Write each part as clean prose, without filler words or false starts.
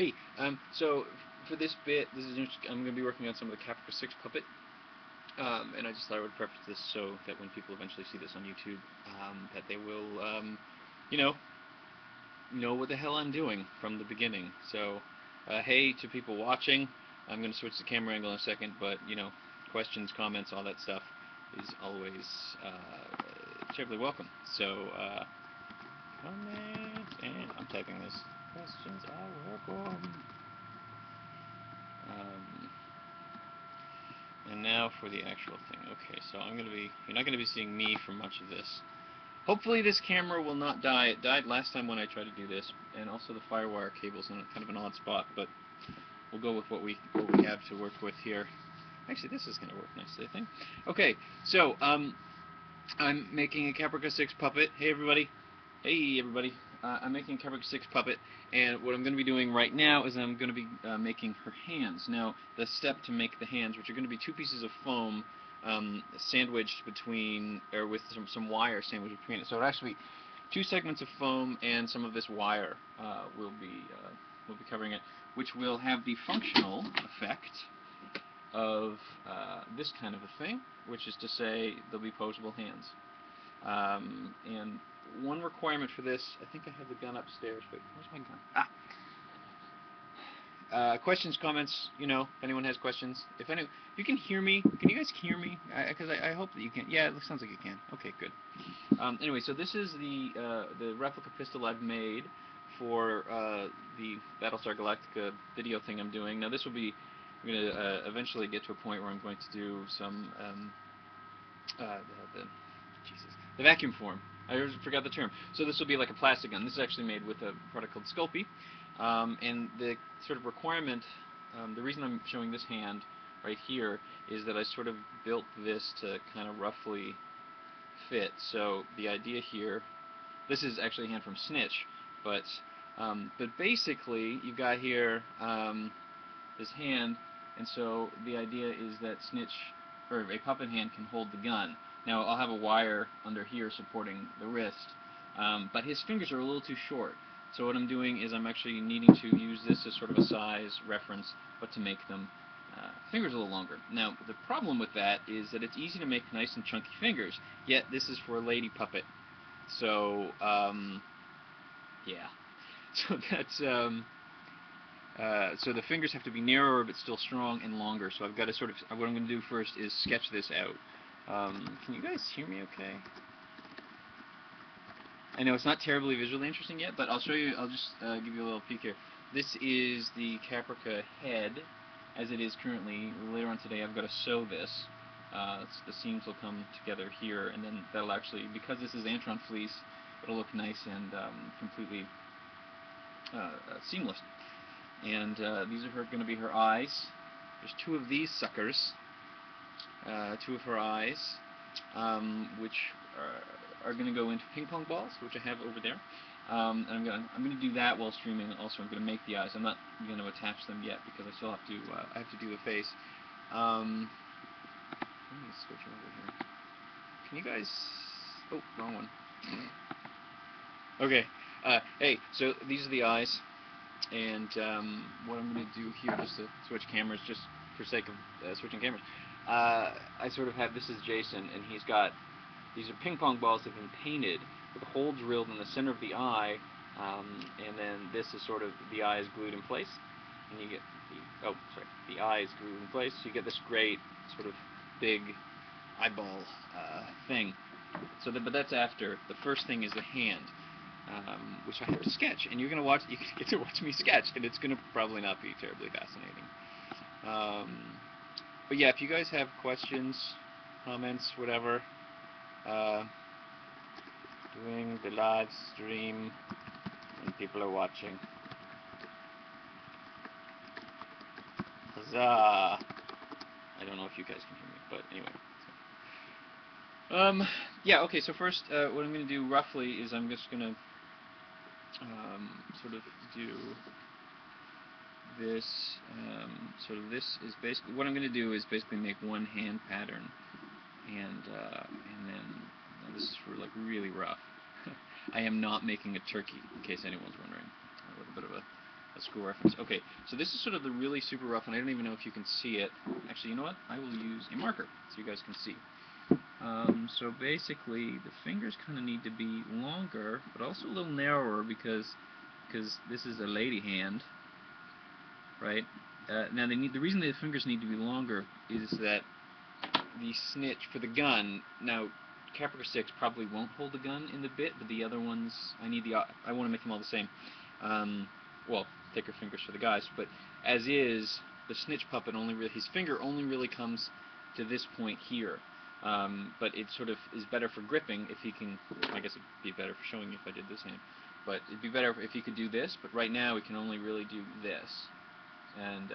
Hey, so for this bit, I'm going to be working on some of the Caprica 6 puppet, and I just thought I would preface this so that when people eventually see this on YouTube, that they will, you know what the hell I'm doing from the beginning. So, hey to people watching, I'm going to switch the camera angle in a second, but, questions, comments, all that stuff is always terribly welcome. So, comments, and I'm typing this. Questions are welcome. And now for the actual thing. Okay, so you're not going to be seeing me for much of this. Hopefully this camera will not die. It died last time when I tried to do this, and also the firewire cable's in kind of an odd spot, but we'll go with what we have to work with here. Actually, this is going to work nicely, I think. Okay, so I'm making a Caprica 6 puppet. Hey everybody. Hey everybody. I'm making a Caprica 6 puppet, and what I'm going to be doing right now is I'm going to be making her hands. Now, the step to make the hands, which are going to be 2 pieces of foam sandwiched between, or with some wire sandwiched between it. So it'll actually be 2 segments of foam and some of this wire will be covering it, which will have the functional effect of this kind of a thing, which is to say they'll be posable hands. And one requirement for this, I think I have the gun upstairs. Wait, where's my gun? Questions, comments, if anyone has questions. If you can hear me, can you guys hear me? Because I hope that you can. Yeah, it sounds like you can. Okay, good. Anyway, so this is the replica pistol I've made for the Battlestar Galactica video thing I'm doing. Now this will be, I'm going to eventually get to a point where I'm going to do some, the vacuum form. I forgot the term. So this will be like a plastic gun. This is actually made with a product called Sculpey. And the sort of requirement, the reason I'm showing this hand right here is that I sort of built this to kind of roughly fit. So the idea here, this is actually a hand from Snitch, but basically you've got here this hand, and so the idea is that Snitch, or a puppet hand, can hold the gun. Now I'll have a wire under here supporting the wrist, but his fingers are a little too short. So what I'm doing is I'm actually needing to use this as sort of a size reference, but to make them fingers a little longer. Now the problem with that is that it's easy to make nice and chunky fingers, yet this is for a lady puppet. So yeah, so that's so the fingers have to be narrower but still strong and longer. So I've got to sort of, what I'm going to do first is sketch this out. Can you guys hear me okay? I know it's not terribly visually interesting yet, but I'll show you, I'll just give you a little peek here. This is the Caprica head as it is currently. Later on today I've got to sew this. The seams will come together here, and then that'll actually, because this is Antron fleece, it'll look nice and completely seamless. And these are going to be her eyes. There's 2 of these suckers. 2 of her eyes, which are going to go into ping pong balls, which I have over there. And I'm going to do that while streaming. Also, I'm going to make the eyes. I'm not going to attach them yet because I still have to I have to do the face. Let me switch over here. Can you guys? Oh, wrong one. Okay. Hey, so these are the eyes, and what I'm going to do here, just to switch cameras, just for sake of switching cameras. I sort of have, this is Jason, and he's got, these are ping pong balls that have been painted with a hole drilled in the center of the eye, and then this is sort of, the eye is glued in place, and you get the eye is glued in place, so you get this great sort of big eyeball thing. So but that's after. The first thing is the hand, which I have to sketch, and you get to watch me sketch, and it's going to probably not be terribly fascinating. But yeah, if you guys have questions, comments, whatever, doing the live stream and people are watching. Huzzah! I don't know if you guys can hear me, but anyway. Yeah, okay, so first, what I'm going to do roughly is I'm just going to sort of do this, sort of this is basically, what I'm going to do is basically make one hand pattern, and then, this is for like really rough. I am not making a turkey, in case anyone's wondering. A little bit of a a school reference. Okay, so this is sort of the really super rough, and I don't even know if you can see it. Actually, you know what? I will use a marker so you guys can see. So basically, the fingers kind of need to be longer, but also a little narrower because this is a lady hand, right? Now the reason the fingers need to be longer is that the snitch for the gun. Now, Caprica 6 probably won't hold the gun in the bit, but the other ones, I want to make them all the same. Well, thicker fingers for the guys, but as is, the snitch puppet his finger only really comes to this point here. But it sort of is better for gripping if he can. I guess it'd be better for showing you if I did this hand, but it'd be better if he could do this. But right now, he can only really do this, and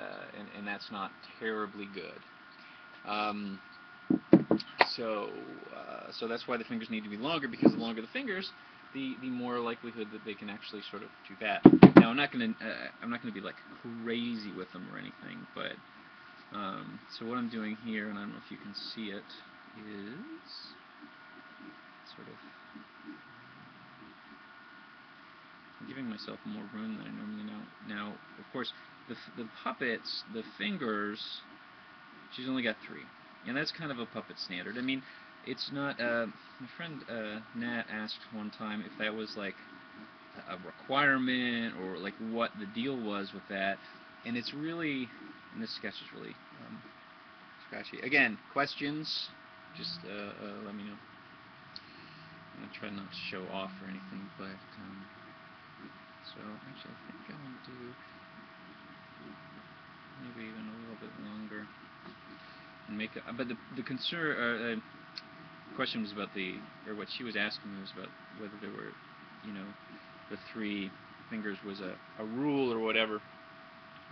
that's not terribly good. So that's why the fingers need to be longer, because the longer the fingers, the more likelihood that they can actually sort of do that. Now I'm not gonna be like crazy with them or anything, but so what I'm doing here, and I don't know if you can see it, is sort of giving myself more room than I normally know. Now, of course, the puppets, the fingers, she's only got 3. And that's kind of a puppet standard. I mean, it's not, my friend Nat asked one time if that was like a requirement or like what the deal was with that. And it's really, and this sketch is really scratchy. Again, questions, just let me know. I'm going to try not to show off or anything, but, so actually I think I want to do maybe even a little bit longer. And make it, but the concern, question was about or what she was asking me was about whether there were, the 3 fingers was a rule or whatever,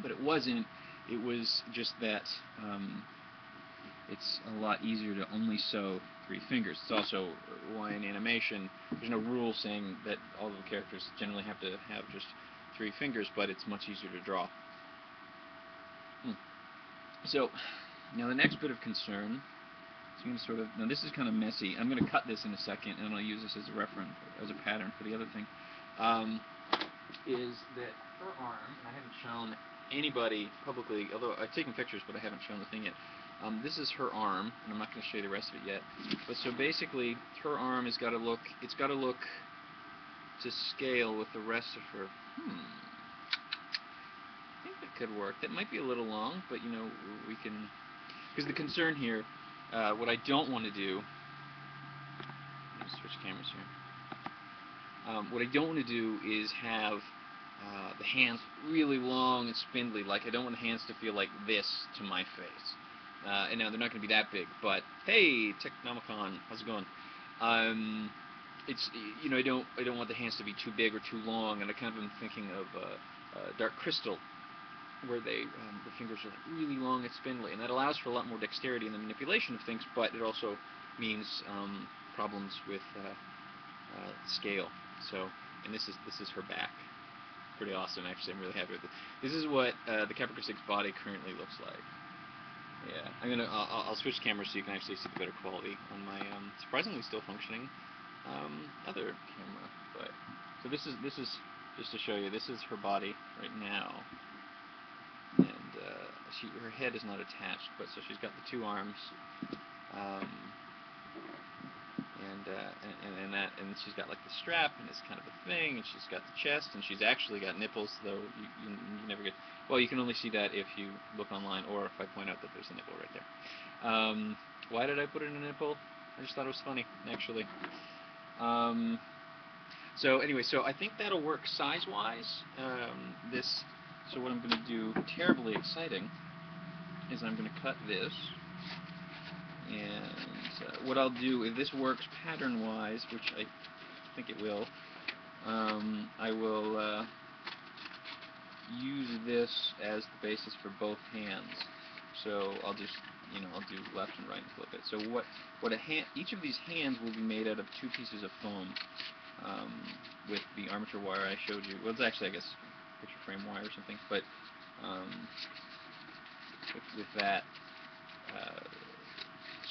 but it wasn't. It was just that it's a lot easier to only sew 3 fingers. It's also why in animation there's no rule saying that all of the characters generally have to have just 3 fingers, but it's much easier to draw. So now the next bit of concern, so you can sort of, now this is kind of messy. I'm going to cut this in a second, and I'll use this as a reference, as a pattern for the other thing, is that her arm, and I haven't shown anybody publicly, although I've taken pictures, but I haven't shown the thing yet. This is her arm, and I'm not going to show you the rest of it yet. But so basically, her arm has got to look, it's got to look to scale with the rest of her. I think that could work. That might be a little long, but we can, because the concern here, what I don't want to do, let me switch cameras here. What I don't want to do is have the hands really long and spindly. Like, I don't want the hands to feel like this to my face. And now they're not going to be that big, but hey, Technomicon, how's it going? It's, I don't want the hands to be too big or too long, and I kind of am thinking of Dark Crystal, where the fingers are like really long and spindly, and that allows for a lot more dexterity in the manipulation of things, but it also means problems with scale. So, and this is her back. Pretty awesome, actually. I'm really happy with it. This is what the Caprica 6 body currently looks like. Yeah, I'll switch cameras so you can actually see the better quality on my surprisingly still functioning other camera. But so this is just to show you. This is her body right now. And her head is not attached, but so she's got the 2 arms, and she's got like the strap, and it's kind of a thing, and she's got the chest, and she's actually got nipples, though you never get. Well, you can only see that if you look online, or if I point out that there's a nipple right there. Why did I put in a nipple? I just thought it was funny, actually. So anyway, so I think that'll work size-wise. So what I'm going to do, terribly exciting, is I'm going to cut this, and what I'll do, if this works pattern-wise, which I think it will, I will use this as the basis for both hands. So I'll just, I'll do left and right and flip it. So each of these hands will be made out of 2 pieces of foam, with the armature wire I showed you. Well, it's actually, I guess, picture frame wire or something, but with that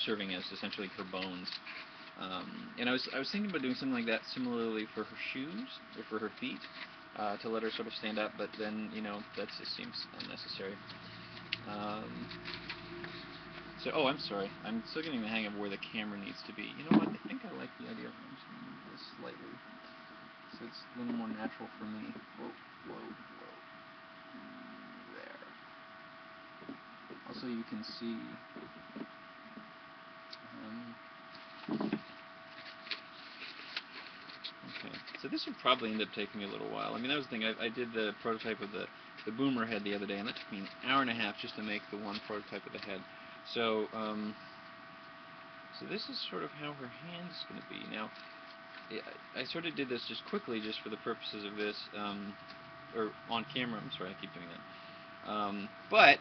serving as essentially her bones. And I was thinking about doing something like that similarly for her shoes, or for her feet. to let her sort of stand up, but then, you know, that just seems unnecessary. So, oh, I'm sorry. I'm still getting the hang of where the camera needs to be. You know what? I think I like the idea of move this slightly, so it's a little more natural for me. Whoa, whoa, whoa. There. Also, you can see. Okay, so this would probably end up taking me a little while. I mean, that was the thing. I did the prototype of the boomer head the other day, and that took me an hour and a half just to make the one prototype of the head. So, so this is sort of how her hand's going to be. Now, I sort of did this just quickly, just for the purposes of this, or on camera. I'm sorry, I keep doing that.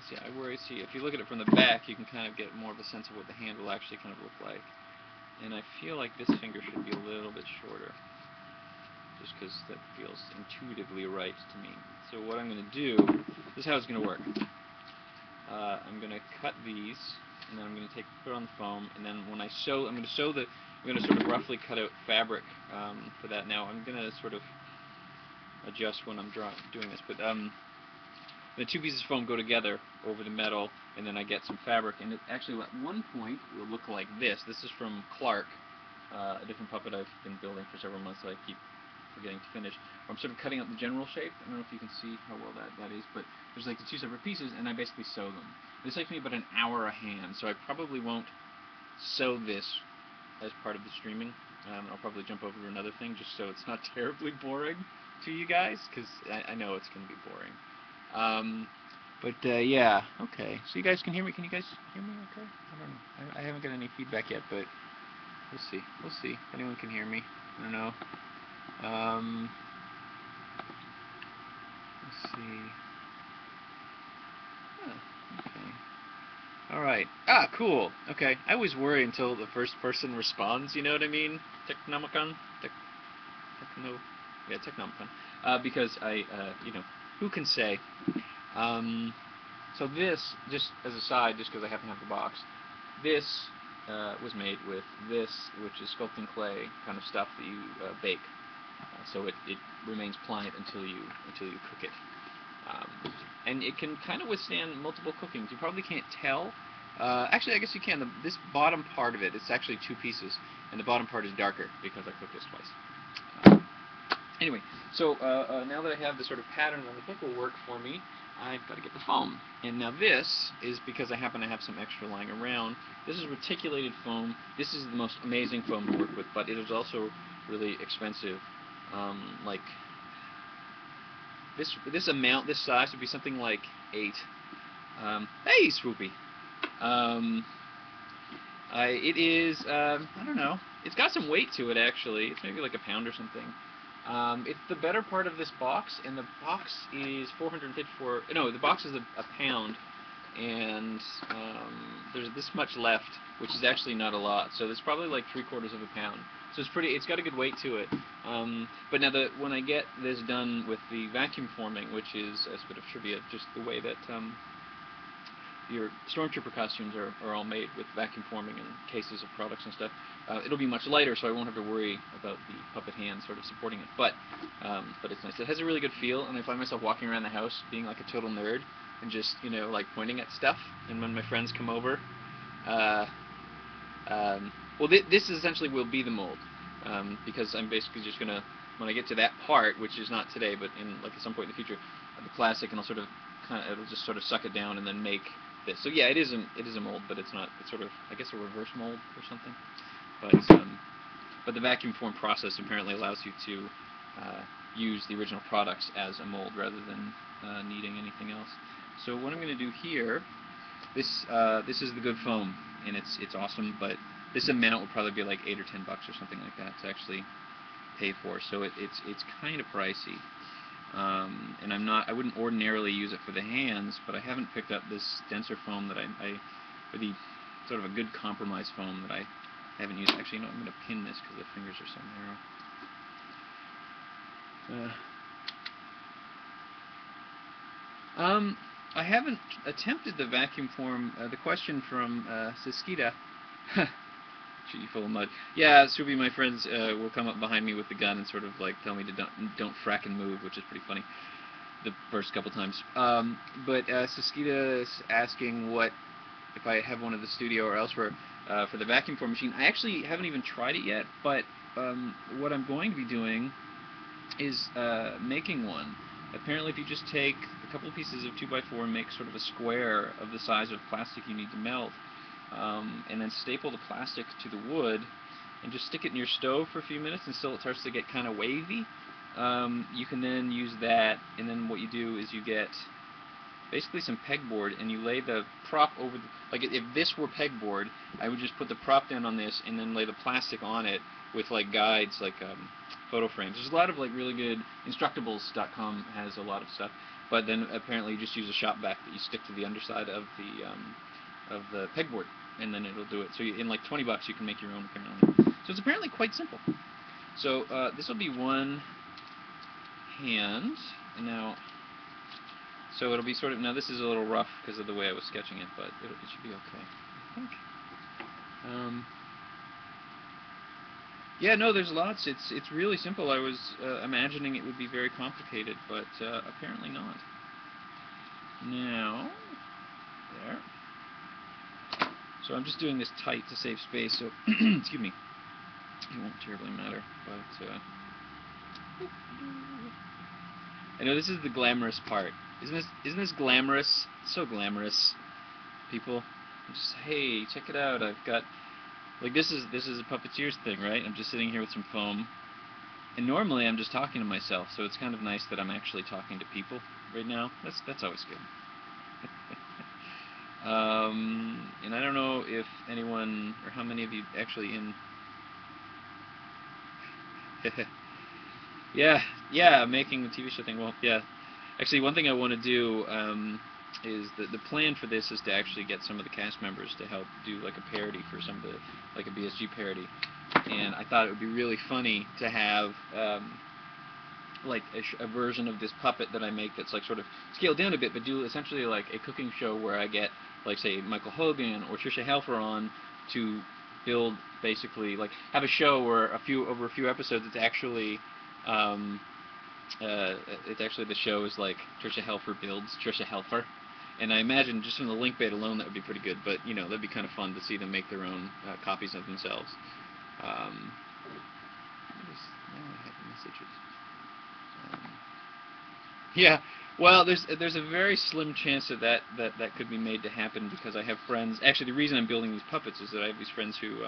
See, see, if you look at it from the back, you can kind of get more of a sense of what the hand will actually kind of look like. And I feel like this finger should be a little bit shorter, just because that feels intuitively right to me. So what I'm going to do, this is how it's going to work. I'm going to cut these, and then I'm going to put it on the foam, and then when I sew, I'm going to sort of roughly cut out fabric for that. Now I'm going to sort of adjust when I'm doing this, but the two pieces of foam go together over the metal, and then I get some fabric, and it actually at one point will look like this. This is from Clark, a different puppet I've been building for several months that I keep forgetting to finish. I'm sort of cutting out the general shape. I don't know if you can see how well that is, but there's like the two separate pieces, and I basically sew them. This takes me about an hour a hand, so I probably won't sew this as part of the streaming. I'll probably jump over to another thing just so it's not terribly boring to you guys, because I know it's going to be boring. Yeah, okay. So you guys can hear me? Can you guys hear me okay? I don't know. I haven't got any feedback yet, but we'll see. We'll see if anyone can hear me. I don't know. Let's see. Huh, okay. Alright. Ah, cool. Okay. I always worry until the first person responds, you know what I mean? Technomicon? Yeah, Technomicon. Because you know, who can say? So this, just as a side, just because I happen to have the box, this was made with this, which is sculpting clay kind of stuff that you bake. So it remains pliant until you cook it. And it can kind of withstand multiple cookings. You probably can't tell. Actually, I guess you can. This bottom part of it, it's actually two pieces, and the bottom part is darker because I cooked this twice. Anyway, so now that I have the sort of pattern on the book will work for me, I've got to get the foam. And now this is because I happen to have some extra lying around. This is reticulated foam. This is the most amazing foam to work with, but it is also really expensive. Like this amount, this size would be something like 8. Hey, Swoopy. It is, I don't know. It's got some weight to it, actually. It's maybe like a pound or something. It's the better part of this box, and the box is 454. No, the box is a pound, and there's this much left, which is actually not a lot. So there's probably like 3/4 of a pound. So it's pretty. It's got a good weight to it. But now when I get this done with the vacuum forming, which is a bit of trivia, just the way that your stormtrooper costumes are all made with vacuum forming and cases of products and stuff. It'll be much lighter, so I won't have to worry about the puppet hand sort of supporting it. But it's nice. It has a really good feel, and I find myself walking around the house being like a total nerd and just, you know, like pointing at stuff. And when my friends come over, well, this essentially will be the mold, because I'm basically just gonna, when I get to that part, which is not today, but in like at some point in the future, the classic, and I'll sort of it'll just sort of suck it down and then make this. So yeah, it is a mold, but it's not. It's sort of, I guess, a reverse mold or something. But the vacuum form process apparently allows you to use the original products as a mold rather than needing anything else. So what I'm going to do here, this is the good foam, and it's awesome. But this amount would probably be like $8 or $10 or something like that to actually pay for. So it's kind of pricey. And I wouldn't ordinarily use it for the hands, but I haven't picked up this denser foam that or the sort of a good compromise foam that I haven't used. Actually, you know, I'm going to pin this because the fingers are so narrow. I haven't attempted the vacuum form. The question from Siskita, shoot you full of mud. Yeah, Subi, my friends will come up behind me with the gun and sort of like tell me to don't frackin' move, which is pretty funny. The first couple times. But Saskita is asking what if I have one at the studio or elsewhere for the vacuum form machine. I actually haven't even tried it yet, but what I'm going to be doing is making one. Apparently, if you just take a couple of pieces of 2x4 and make sort of a square of the size of plastic you need to melt, and then staple the plastic to the wood, and just stick it in your stove for a few minutes until it starts to get kind of wavy, you can then use that, and then what you do is you get basically some pegboard, and you lay the prop over the, like if this were pegboard, I would just put the prop down on this and then lay the plastic on it with like guides, like photo frames. There's a lot of like really good, Instructables.com has a lot of stuff, but then apparently you just use a shop vac that you stick to the underside of the pegboard, and then it'll do it. So in like 20 bucks you can make your own apparently. So it's apparently quite simple. So this will be one hand, and now, so it'll be sort of, now this is a little rough because of the way I was sketching it, but it should be okay, I think. Yeah, no, there's lots. It's really simple. I was imagining it would be very complicated, but apparently not. Now, there. So I'm just doing this tight to save space, so, excuse me, it won't terribly matter, but, I know this is the glamorous part. Isn't this glamorous? It's so glamorous, people. Just, hey, check it out. I've got, like, this is a puppeteer's thing, right? I'm just sitting here with some foam, and normally I'm just talking to myself, so it's kind of nice that I'm actually talking to people right now. That's always good. And I don't know if anyone or how many of you actually in. Yeah, making a TV show thing. Well, yeah. Actually, one thing I want to do is the plan for this is to actually get some of the cast members to help do like a parody for some of the, like a BSG parody. And I thought it would be really funny to have like a version of this puppet that I make that's like sort of scaled down a bit, but do essentially like a cooking show where I get like say Michael Hogan or Trisha Helfer on to build basically like have a show where over a few episodes it's actually the show is like Trisha Helfer builds Trisha Helfer, and I imagine just from the link bait alone that would be pretty good. But you know, that'd be kind of fun to see them make their own copies of themselves. Yeah, well, there's a very slim chance that could be made to happen because I have friends. Actually, the reason I'm building these puppets is that I have these friends who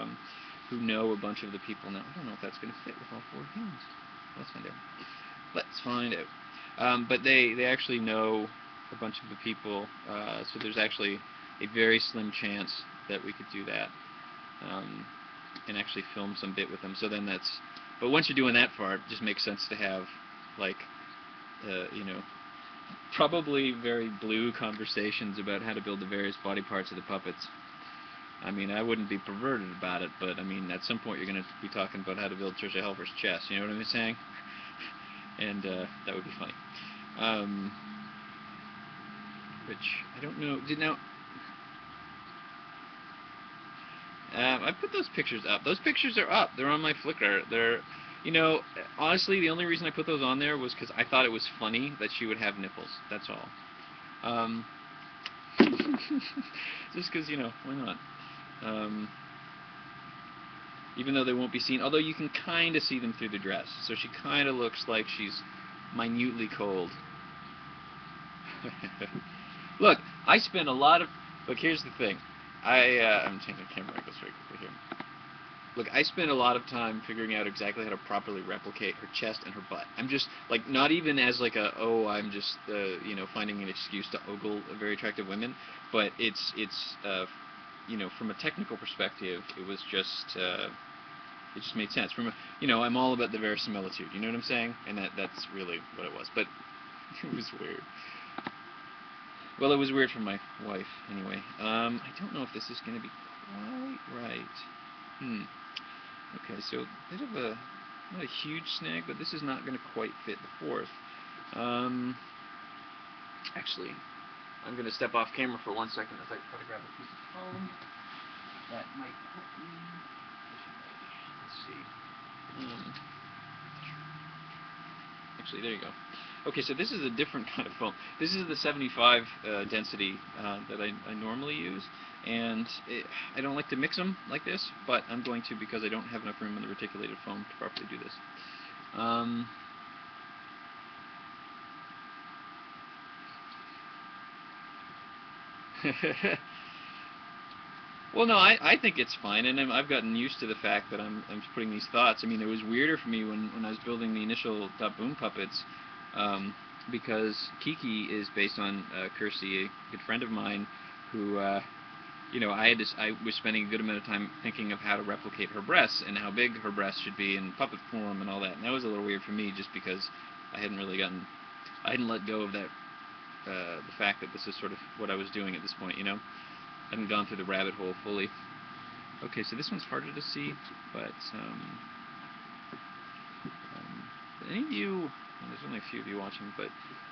know a bunch of the people. Now, I don't know if that's going to fit with all four hands. Let's find out. Let's find out. But they actually know a bunch of the people, so there's actually a very slim chance that we could do that and actually film some bit with them. So then that's. But once you're doing that far, it just makes sense to have like. You know, probably very blue conversations about how to build the various body parts of the puppets. I mean, I wouldn't be perverted about it, but I mean, at some point you're going to be talking about how to build Trisha Helfer's chest, you know what I'm saying? And that would be funny. Which, I don't know, I put those pictures up. Those pictures are up. They're on my Flickr. They're, you know, honestly, the only reason I put those on there was because I thought it was funny that she would have nipples. That's all. Just because, you know, why not? Even though they won't be seen, although you can kind of see them through the dress. So she kind of looks like she's minutely cold. Look, I spend a lot of... Look, here's the thing. I'm changing the camera angles very quickly here. Look, I spend a lot of time figuring out exactly how to properly replicate her chest and her butt. I'm just, like, not even as like a, oh, I'm just, you know, finding an excuse to ogle very attractive women, but it's you know, from a technical perspective, it was just, it just made sense. From a, you know, I'm all about the verisimilitude, you know what I'm saying? And that's really what it was, but it was weird. Well, it was weird for my wife, anyway. I don't know if this is going to be quite right. Okay, so a bit of a, not a huge snag, but this is not going to quite fit the fourth. Actually, I'm going to step off camera for 1 second as I try to grab a piece of foam. That might help me. Um, Actually, there you go. Okay, so this is a different kind of foam. This is the 75 density that I normally use, and I don't like to mix them like this, but I'm going to because I don't have enough room in the reticulated foam to properly do this. Well, no, I think it's fine, and I've gotten used to the fact that I'm putting these thoughts. I mean, it was weirder for me when I was building the initial Boom puppets, because Kiki is based on Kirsty, a good friend of mine, who you know, I was spending a good amount of time thinking of how to replicate her breasts and how big her breasts should be in puppet form and all that. And that was a little weird for me, just because I hadn't let go of that the fact that this is sort of what I was doing at this point, you know. I hadn't gone through the rabbit hole fully. Okay, so this one's harder to see, but any of you, well, there's only a few of you watching, but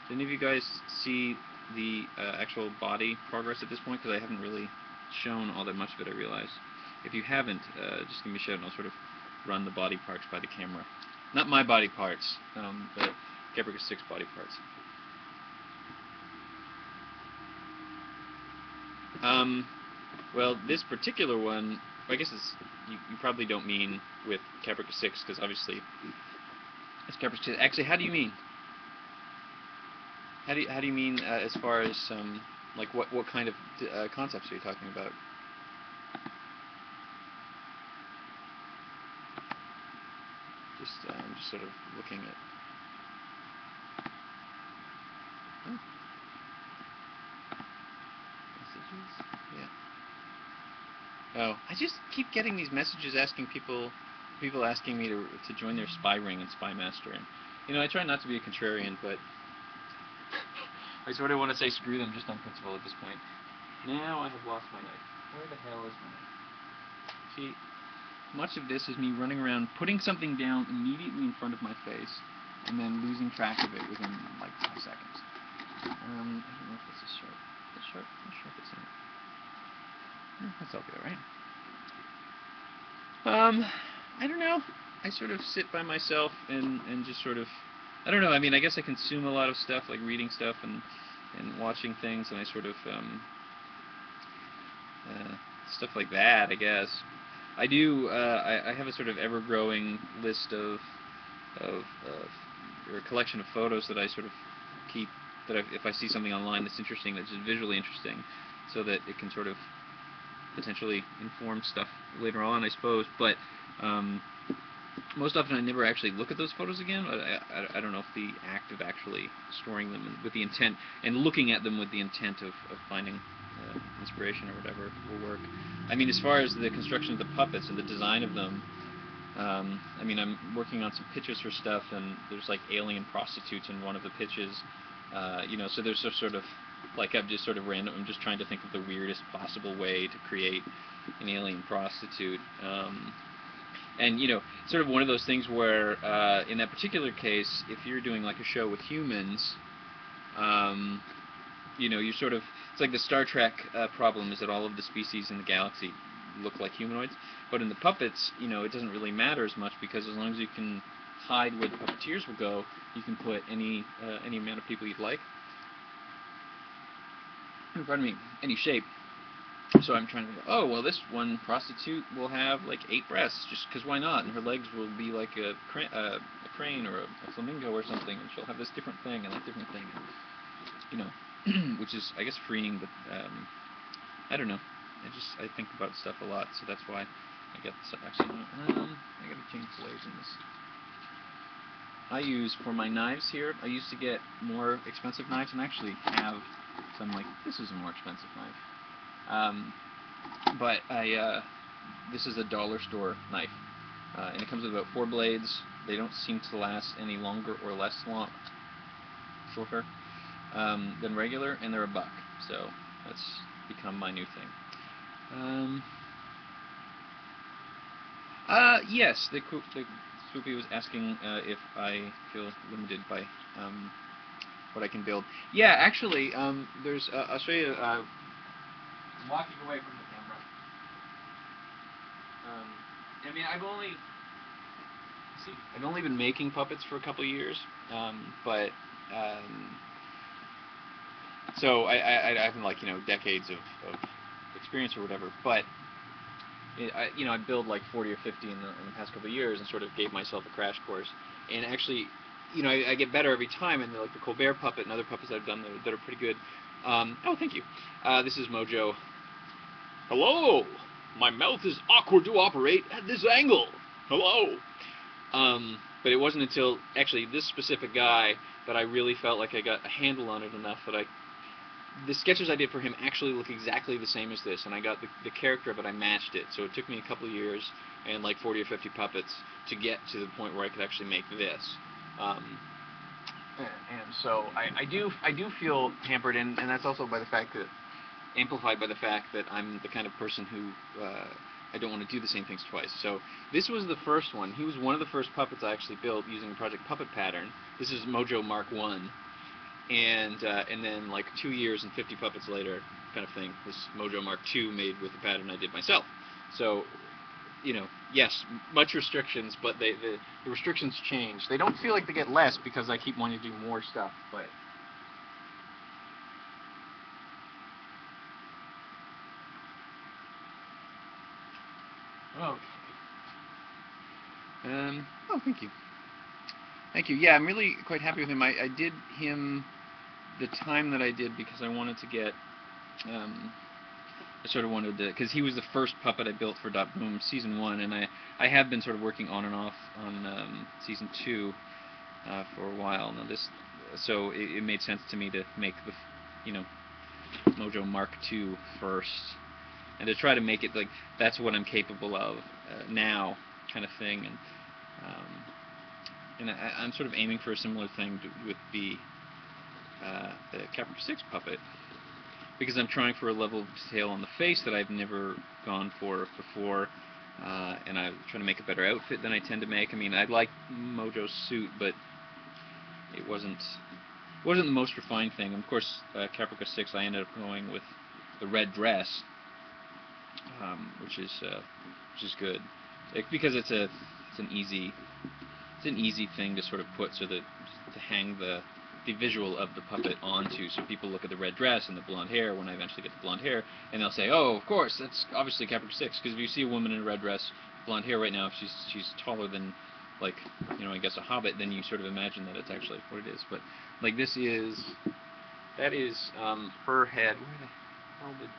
did any of you guys see the actual body progress at this point? Because I haven't really shown all that much of it, I realize. If you haven't, just give me a shout and I'll sort of run the body parts by the camera. Not my body parts, but Caprica 6 body parts. Well, this particular one, I guess you probably don't mean with Caprica 6, because obviously it's Caprica 6. Actually, how do you mean? How do you mean as far as like what kind of concepts are you talking about? I'm just sort of looking at. Oh. Messages? Yeah. Oh, I just keep getting these messages asking people asking me to join their spy ring and spy master. And you know, I try not to be a contrarian, but I sort of want to say screw them just on principle at this point. Now I have lost my knife. Where the hell is my knife? See, much of this is me running around, putting something down immediately in front of my face, and then losing track of it within like 10 seconds. I don't know if this is sharp. Is it sharp? How sharp is that? That's all good, right? I don't know. I sort of sit by myself and just sort of, I don't know, I mean, I guess I consume a lot of stuff, like reading stuff and watching things, and I sort of, stuff like that, I guess. I do, I have a sort of ever-growing list or a collection of photos that I sort of keep, that if I see something online that's interesting, that's just visually interesting, so that it can sort of potentially inform stuff later on, I suppose. But most often I never actually look at those photos again. I don't know if the act of actually storing them with the intent and looking at them with the intent of finding inspiration or whatever will work. I mean, as far as the construction of the puppets and the design of them, I mean, I'm working on some pitches for stuff, and there's like alien prostitutes in one of the pitches. You know, so there's a sort of, like, I'm just sort of random, I'm just trying to think of the weirdest possible way to create an alien prostitute. And, you know, sort of one of those things where, in that particular case, if you're doing like a show with humans, you know, you sort of, it's like the Star Trek problem is that all of the species in the galaxy look like humanoids. But in the puppets, you know, it doesn't really matter as much, because as long as you can hide where the puppeteers will go, you can put any amount of people you'd like. Pardon me, any shape. So I'm trying to think, oh, well, this one prostitute will have like 8 breasts, just because why not? And her legs will be like a crane or a flamingo or something, and she'll have this different thing and that different thing, and, you know, which is, I guess, freeing, but I don't know. I think about stuff a lot, so that's why I get actually, no, I gotta change blades in this. I use, for my knives here, I used to get more expensive knives, and actually have some, like, this is a more expensive knife. But this is a dollar store knife, and it comes with about 4 blades. They don't seem to last any longer or shorter than regular, and they're $1. So that's become my new thing. Yes, the Swoopy was asking if I feel limited by what I can build. Yeah, actually, there's, I'll show you, walking away from the camera. I mean, I've only see. I've only been making puppets for a couple of years, but so I haven't, like, decades of experience or whatever. But I build like 40 or 50 in the past couple of years, and sort of gave myself a crash course. And actually, I get better every time. And like the Colbert puppet and other puppets I've done that are pretty good. Oh, thank you. This is Mojo. Hello. My mouth is awkward to operate at this angle. Hello. But it wasn't until actually this specific guy that I really felt like I got a handle on it enough that the sketches I did for him actually look exactly the same as this, and I got the character of it, I matched it. So it took me a couple of years and like 40 or 50 puppets to get to the point where I could actually make this. And so I do feel hampered, and that's also by the fact that, amplified by the fact that I'm the kind of person who I don't want to do the same things twice. So this was the first one. He was one of the first puppets I actually built using the Project Puppet pattern. This is Mojo Mark 1. And then like 2 years and 50 puppets later, kind of thing, this Mojo Mark 2 made with the pattern I did myself. So, yes, much restrictions, but the restrictions change. They don't feel like they get less because I keep wanting to do more stuff, but... Oh. Oh, thank you. Thank you. Yeah, I'm really quite happy with him. I did him the time that I did because I wanted to get, I sort of wanted to, because he was the first puppet I built for Dot Boom Season 1, and I have been sort of working on and off on Season 2 for a while. Now so it made sense to me to make the, Mojo Mark 2 first, and to try to make it like, that's what I'm capable of now, kind of thing. And I'm sort of aiming for a similar thing with the Caprica 6 puppet, because I'm trying for a level of detail on the face that I've never gone for before, and I'm trying to make a better outfit than I tend to make. I mean, I like Mojo's suit, but it wasn't the most refined thing. And of course, Caprica 6, I ended up going with the red dress, which is good, because it's an easy thing to sort of put, so that to hang the visual of the puppet onto, so people look at the red dress and the blonde hair when I eventually get the blonde hair, and they'll say, oh, of course, that's obviously Caprica 6, because if you see a woman in a red dress, blonde hair right now, if she's taller than, like, I guess a hobbit, then you sort of imagine that it's actually what it is. But like that is her head. Where the hell did...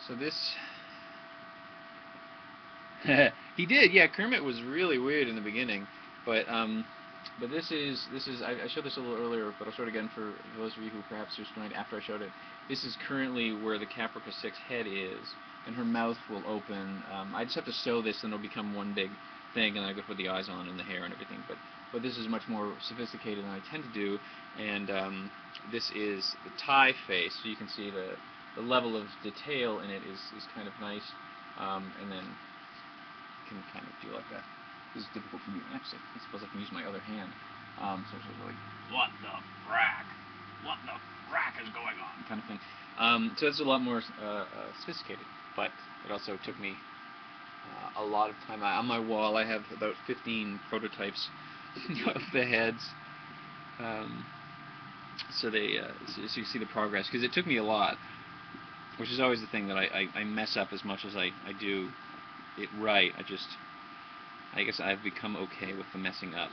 So this... He did, yeah. Kermit was really weird in the beginning, but this is I showed this a little earlier, but I'll show it again for those of you who perhaps just joined after I showed it. This is currently where the Caprica 6 head is, and her mouth will open. I just have to sew this, and it'll become one big thing, and I go put the eyes on and the hair and everything. But this is much more sophisticated than I tend to do, and this is the tie face, so you can see the level of detail in it is kind of nice, and then can kind of do like that. This is difficult for me. Actually, I suppose I can use my other hand. So it's like, what the frack? What the frack is going on? Kind of thing. So it's a lot more sophisticated, but it also took me a lot of time. On my wall, I have about 15 prototypes of the heads. So you see the progress, because it took me a lot, which is always the thing that I mess up as much as I do it right. I guess I've become okay with the messing up,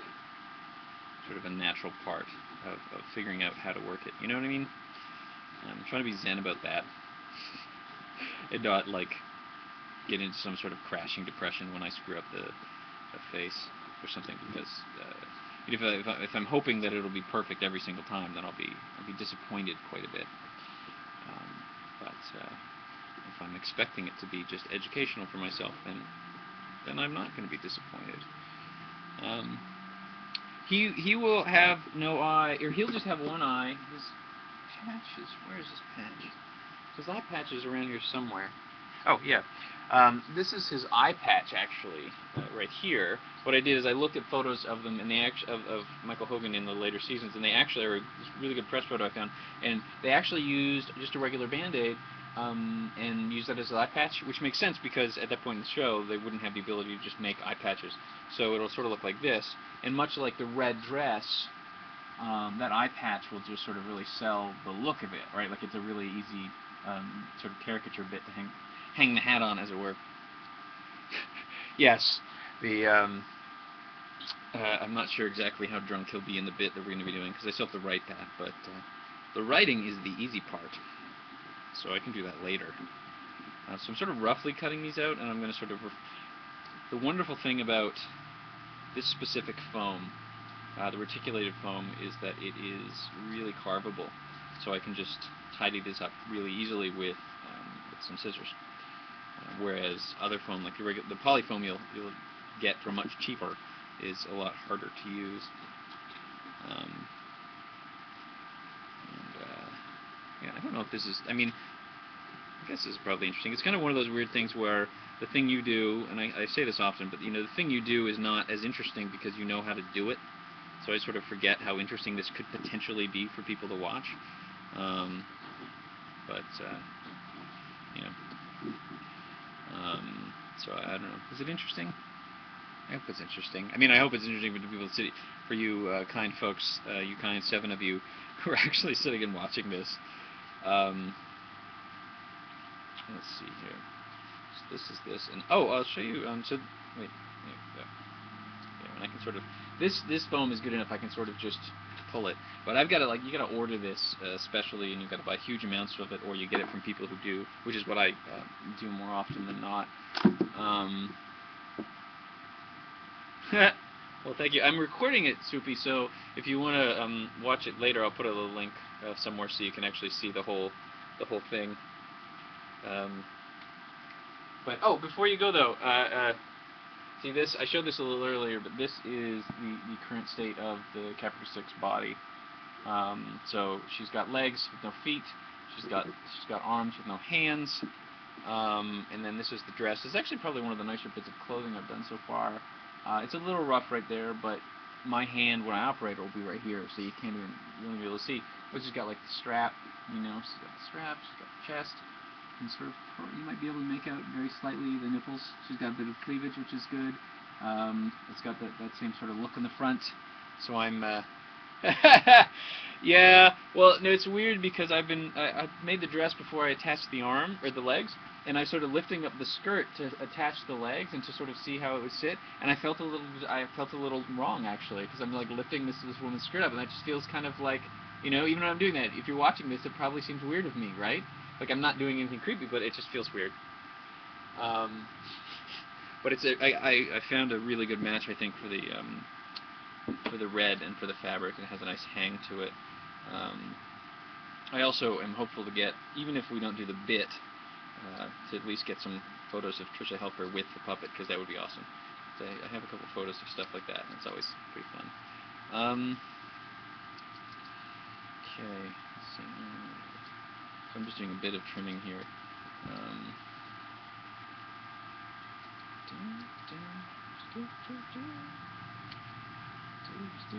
sort of a natural part of figuring out how to work it. You know what I mean? I'm trying to be zen about that, and not like get into some sort of crashing depression when I screw up the face or something, because if I'm hoping that it'll be perfect every single time, then I'll be disappointed quite a bit. But if I'm expecting it to be just educational for myself, then I'm not going to be disappointed. He will have no eye, or he'll just have one eye. His patches, where is his patch? His eye patch is around here somewhere. Oh, yeah. This is his eye patch, actually, right here. What I did is I looked at photos of them, and of Michael Hogan in the later seasons, and they actually are a really good press photo I found, and they actually used just a regular Band-Aid and use that as an eye patch, which makes sense because at that point in the show they wouldn't have the ability to just make eye patches. So it'll sort of look like this, and much like the red dress, that eye patch will just sort of really sell the look of it, right? Like it's a really easy sort of caricature bit to hang the hat on, as it were. Yes, the I'm not sure exactly how drunk he'll be in the bit that we're going to be doing because I still have to write that, but the writing is the easy part, so I can do that later. So I'm sort of roughly cutting these out, and I'm going to sort of... The wonderful thing about this specific foam, the reticulated foam, is that it is really carvable, so I can just tidy this up really easily with some scissors. Whereas other foam, like the polyfoam you'll get for much cheaper, is a lot harder to use. Yeah, I don't know if this is... I mean, I guess this is probably interesting. It's kind of one of those weird things where the thing you do, and I say this often, but the thing you do is not as interesting because you know how to do it. So I sort of forget how interesting this could potentially be for people to watch. So I don't know. Is it interesting? I hope it's interesting. I mean, I hope it's interesting for the people that for you kind folks, you kind 7 of you who are actually sitting and watching this. Let's see here. So this is this, and I'll show you. So wait, yeah, and I can sort of this foam is good enough. I can sort of just pull it, but I've got to you got to order this specially, and you've got to buy huge amounts of it, or you get it from people who do, which is what I do more often than not. Well, thank you. I'm recording it, Soupy, so if you want to watch it later, I'll put a little link somewhere so you can actually see the whole thing. But before you go though, see this? I showed this a little earlier, but this is the current state of the Caprica 6 body. So she's got legs with no feet. She's got arms with no hands. And then this is the dress. It's actually probably one of the nicer bits of clothing I've done so far. It's a little rough right there, but my hand when I operate will be right here, so you won't be able to see. But she's got like the strap, she's got the strap, she's got the chest, and sort of you might be able to make out very slightly the nipples. She's got a bit of cleavage, which is good. It's got that same sort of look in the front. So I'm yeah, well, no, it's weird because I made the dress before I attached the arm or the legs, and I started lifting up the skirt to attach the legs and to sort of see how it would sit, and I felt a little wrong actually, because I'm like lifting this woman's skirt up, and that just feels kind of like, even when I'm doing that, if you're watching this, it probably seems weird of me, right? Like I'm not doing anything creepy, but it just feels weird. But I found a really good match, I think, for the red and for the fabric, and it has a nice hang to it. I also am hopeful to get, even if we don't do the bit, to at least get some photos of Trisha Helfer with the puppet, because that would be awesome. So I have a couple photos of stuff like that, and it's always pretty fun. Okay, so I'm just doing a bit of trimming here. So,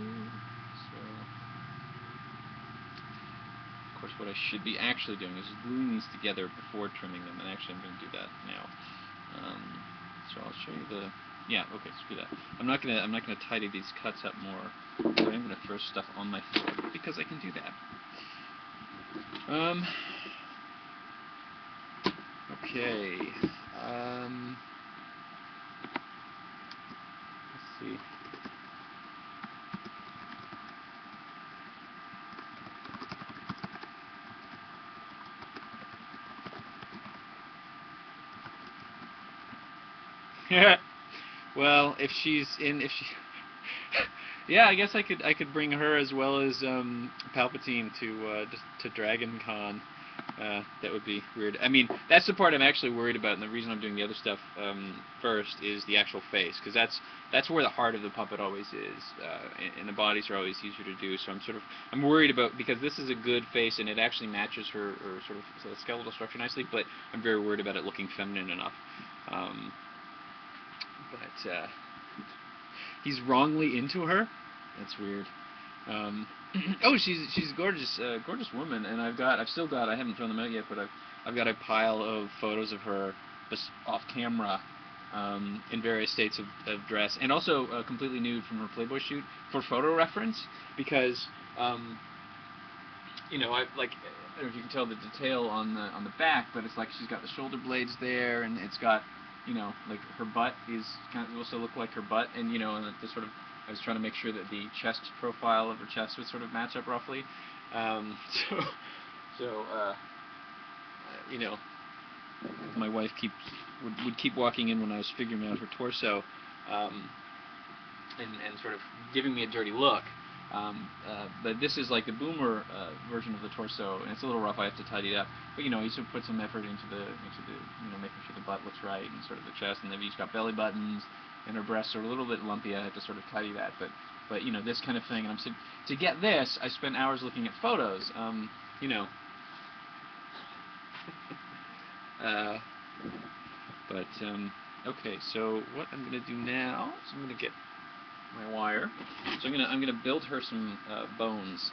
of course, what I should be actually doing is gluing these together before trimming them, and actually I'm going to do that now. So I'll show you the... Yeah, okay, screw that. I'm not gonna tidy these cuts up more, but I'm gonna throw stuff on my floor because I can do that. Okay. Let's see. Well, if she, yeah, I guess I could bring her as well as Palpatine to Dragon Con. That would be weird. I mean, that's the part I'm actually worried about, and the reason I'm doing the other stuff first is the actual face, because that's where the heart of the puppet always is, and the bodies are always easier to do. So I'm worried about, because this is a good face and it actually matches her sort of skeletal structure nicely, but I'm very worried about it looking feminine enough. But he's wrongly into her. That's weird. Oh, she's gorgeous, gorgeous woman, and I've still got, I haven't thrown them out yet, but I've got a pile of photos of her just off camera, in various states of dress, and also completely nude from her Playboy shoot for photo reference, because you know, I like, I don't know if you can tell the detail on the back, but it's like she's got the shoulder blades there, and it's got, you know, like her butt is kind of supposed to look like her butt, and you know, and the sort of, I was trying to make sure that the chest profile of her chest would sort of match up roughly. Um, so, so you know, my wife would keep walking in when I was figuring out her torso, um, and sort of giving me a dirty look. But this is like the boomer version of the torso, and it's a little rough. I have to tidy it up. But you know, you sort of put some effort into the you know, making sure the butt looks right and sort of the chest, and then she's got belly buttons, and her breasts are a little bit lumpy. I had to sort of tidy that, but you know, this kind of thing. And to get this, I spent hours looking at photos. You know. uh, but okay, so what I'm gonna do now is I'm gonna get my wire. So I'm gonna build her some bones.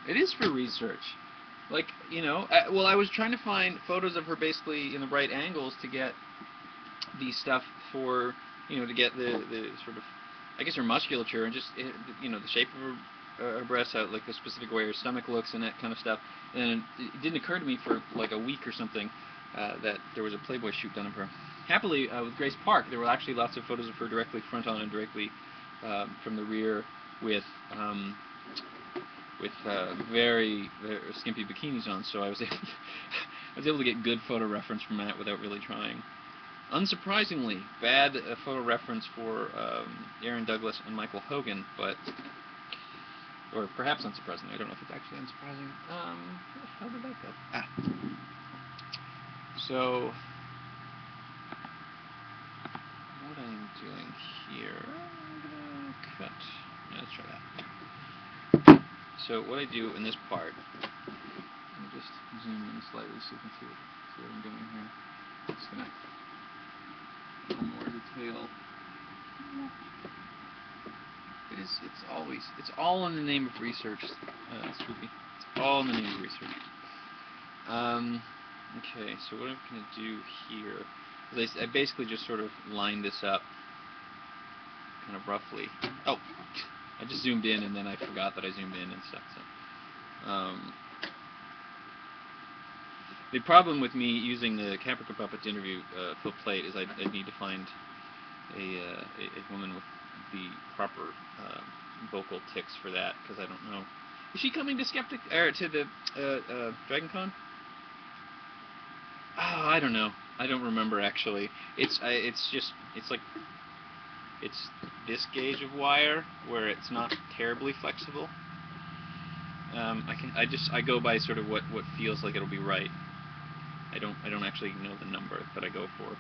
It is for research. Like, you know, well, I was trying to find photos of her basically in the right angles to get the stuff for, you know, to get the sort of, I guess, her musculature and just, you know, the shape of her breasts, out like the specific way her stomach looks and that kind of stuff. And it didn't occur to me for like a week or something that there was a Playboy shoot done of her. Happily, with Grace Park, there were actually lots of photos of her directly front on and directly from the rear with very, very skimpy bikinis on, so I was able to get good photo reference from that without really trying. Unsurprisingly, bad photo reference for Aaron Douglas and Michael Hogan, but, or perhaps unsurprisingly, I don't know if it's actually unsurprising. How did that go? Ah. So, what I'm doing here, I'm gonna cut. Yeah, let's try that. So what I do in this part, let me just zoom in slightly so you can see what I'm doing here. I'm just gonna a little more detail. It's all in the name of research, Spooky. It's all in the name of research. Okay, so what I'm gonna do here is I basically just sort of line this up, kind of roughly. Oh, I just zoomed in and then I forgot that I zoomed in and stuff. So, the problem with me using the Caprica puppet to interview Phil Plait is I need to find a woman with the proper vocal tics for that, because I don't know. Is she coming to Skeptic or to the DragonCon? Oh, I don't know. I don't remember actually. It's like it's this gauge of wire where it's not terribly flexible. I go by sort of what feels like it'll be right. I don't actually know the number that I go for.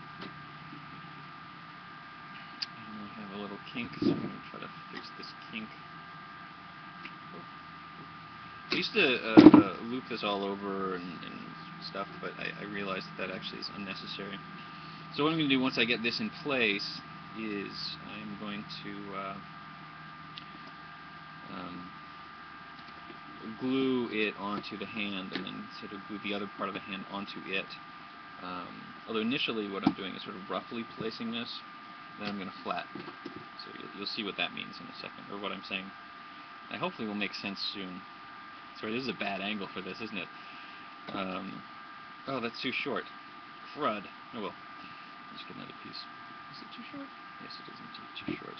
And I have a little kink, so I'm gonna try to fix this kink. I used to loop this all over and stuff, but I realized that actually is unnecessary. So what I'm going to do once I get this in place is I'm going to glue it onto the hand and then sort of glue the other part of the hand onto it. Although initially what I'm doing is sort of roughly placing this, then I'm going to flatten. So you'll see what that means in a second, or what I'm saying. I hopefully will make sense soon. Sorry, this is a bad angle for this, isn't it? Oh, that's too short. Crud. Oh well. Let's get another piece. Is it too short? Yes, it is indeed too short.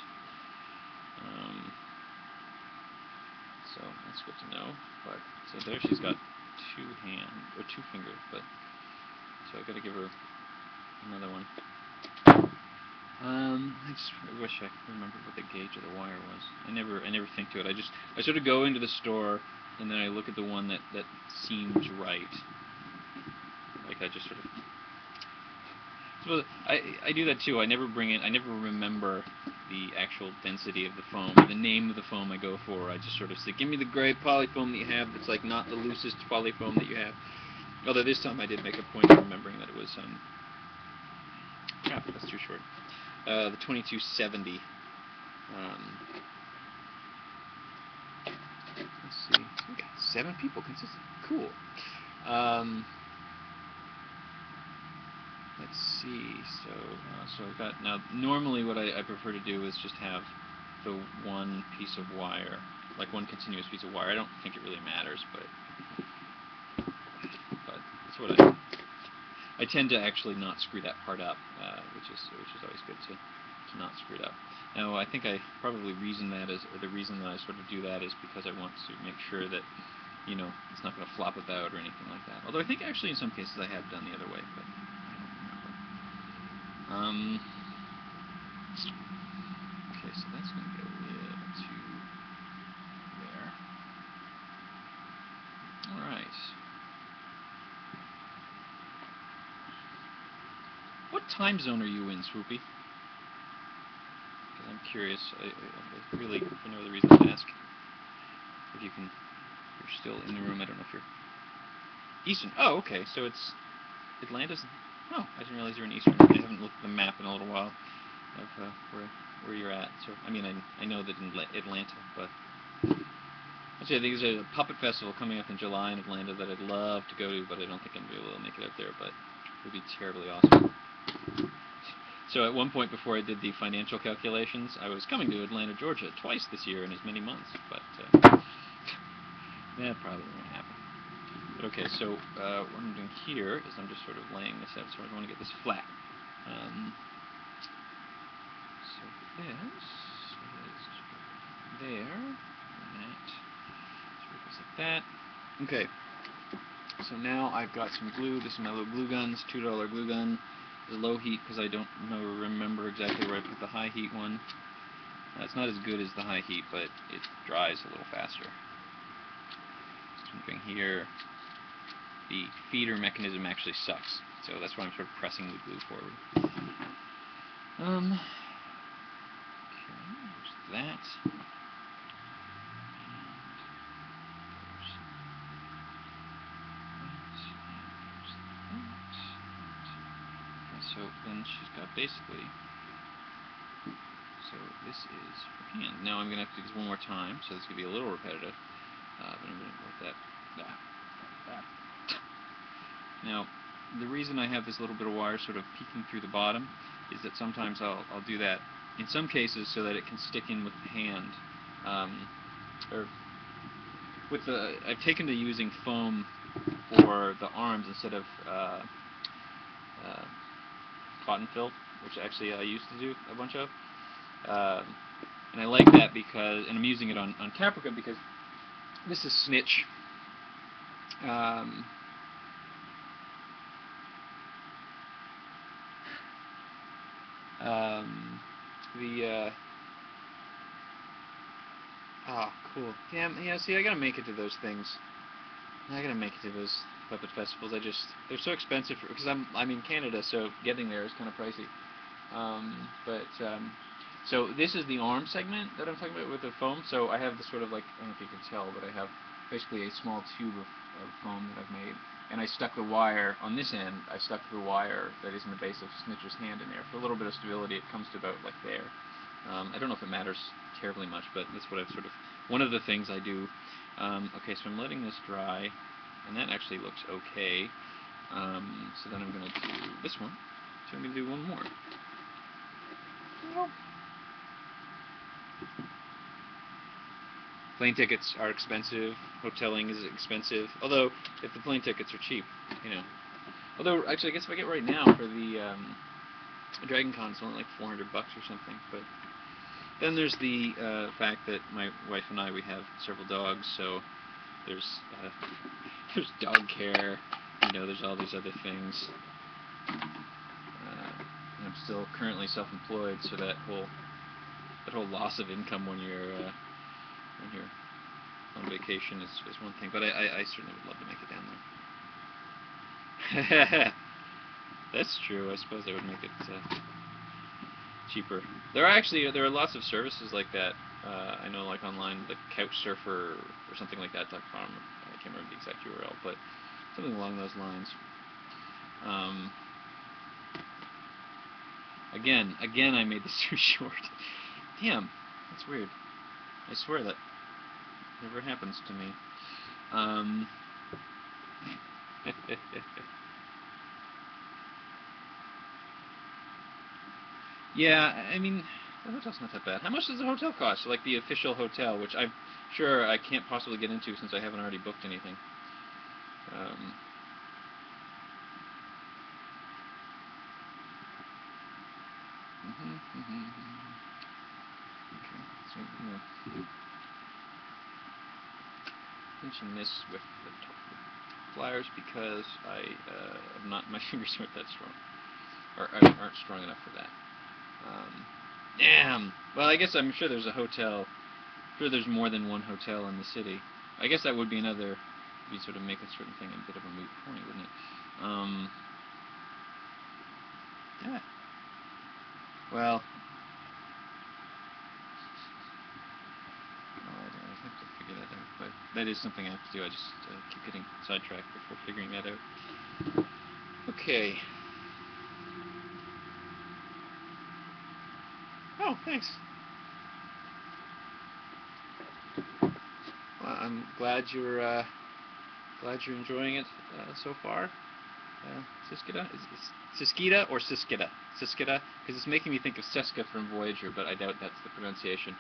So that's good to know. But so there, she's got two fingers, but so I got to give her another one. I wish I remembered what the gauge of the wire was. I never think to it. I sort of go into the store and then I look at the one that seems right. Like I just sort of. So I do that too. I never remember the actual density of the foam, the name of the foam I go for. I just sort of say, give me the gray polyfoam that you have that's like not the loosest polyfoam that you have. Although this time I did make a point of remembering that it was crap, that's too short. The 2270. Let's see. We got 7 people consistent. Cool. Let's see. So I've got now. Normally, what I prefer to do is just have the one piece of wire, like one continuous piece of wire. I don't think it really matters, but that's what I tend to actually not screw that part up, which is always good to not screw it up. Now, I think I probably reason that is, or the reason that I sort of do that is because I want to make sure that, you know, it's not going to flop about or anything like that. Although I think actually in some cases I have done the other way, but I don't remember. Okay, so that's going to go to there. Alright. What time zone are you in, Swoopy? Because I'm curious. I really, for no other reason, to ask if you can. If you're still in the room. I don't know if you're Eastern. Oh, okay. So it's Atlanta's. Oh, I didn't realize you were in Eastern. I haven't looked at the map in a little while of where you're at. So I mean, I know that in Atlanta, but actually, I think there's a puppet festival coming up in July in Atlanta that I'd love to go to, but I don't think I'm gonna be able to make it out there. But it would be terribly awesome. So at one point before I did the financial calculations, I was coming to Atlanta, Georgia twice this year in as many months, but that probably won't happen. But okay, so what I'm doing here is I'm just sort of laying this out, so I want to get this flat. So this is there, and that is like that. Okay, so now I've got some glue. This is my little glue gun. It's a $2 glue gun. The low heat because I don't remember exactly where I put the high heat one. It's not as good as the high heat, but it dries a little faster. Something here. The feeder mechanism actually sucks, so that's why I'm sort of pressing the glue forward. Okay, there's that. So then she's got basically, so this is for hand. Now I'm going to have to do this one more time, so this could be a little repetitive, but I'm going to let that. Now, the reason I have this little bit of wire sort of peeking through the bottom is that sometimes I'll do that in some cases so that it can stick in with the hand, or with the. I've taken to using foam for the arms instead of cotton fill, which actually I used to do a bunch of, and I like that because, and I'm using it on Caprica because this is snitch. Cool. Damn, yeah, see, I gotta make it to those things. I gotta make it to those puppet festivals. They're so expensive because I'm in Canada, so getting there is kind of pricey. So this is the arm segment that I'm talking about with the foam. So I have this sort of like, I don't know if you can tell, but I have basically a small tube of foam that I've made, and I stuck the wire on this end. I stuck the wire that is in the base of Snitcher's hand in there for a little bit of stability. It comes to about like there. I don't know if it matters terribly much, but that's what I've sort of, one of the things I do. Okay, so I'm letting this dry, and that actually looks okay. So then I'm going to do this one. So I'm going to do one more. Plane tickets are expensive. Hoteling is expensive. Although, if the plane tickets are cheap, you know. Although, actually, I guess if I get right now for the Dragon Con, it's only like $400 or something. But then there's the fact that my wife and I, we have several dogs, so there's dog care. You know, there's all these other things. And I'm still currently self-employed, so that whole loss of income when you're on vacation is one thing. But I certainly would love to make it down there. That's true. I suppose I would make it cheaper. There are lots of services like that. I know, like online, the Couchsurfer or something like that.com. I can't remember the exact URL, but something along those lines. Again, I made this too short. Damn, that's weird. I swear that never happens to me. Yeah, I mean, the hotel's not that bad. How much does the hotel cost? Like the official hotel, which I'm sure I can't possibly get into since I haven't already booked anything. Um, okay, so I'm gonna mention this with the flyers because I'm not. My fingers aren't that strong, or aren't strong enough for that. Damn. Well, I guess I'm sure there's a hotel. Sure, there's more than one hotel in the city. I guess that would be another. Be sort of make a certain thing a bit of a moot point, wouldn't it? Yeah. Well, I have to figure that out. But that is something I have to do. I just keep getting sidetracked before figuring that out. Okay. Oh, thanks. Well, I'm glad you're enjoying it so far. Siskita? Is Siskita or Siskita? Siskita? Because it's making me think of Seska from Voyager, but I doubt that's the pronunciation.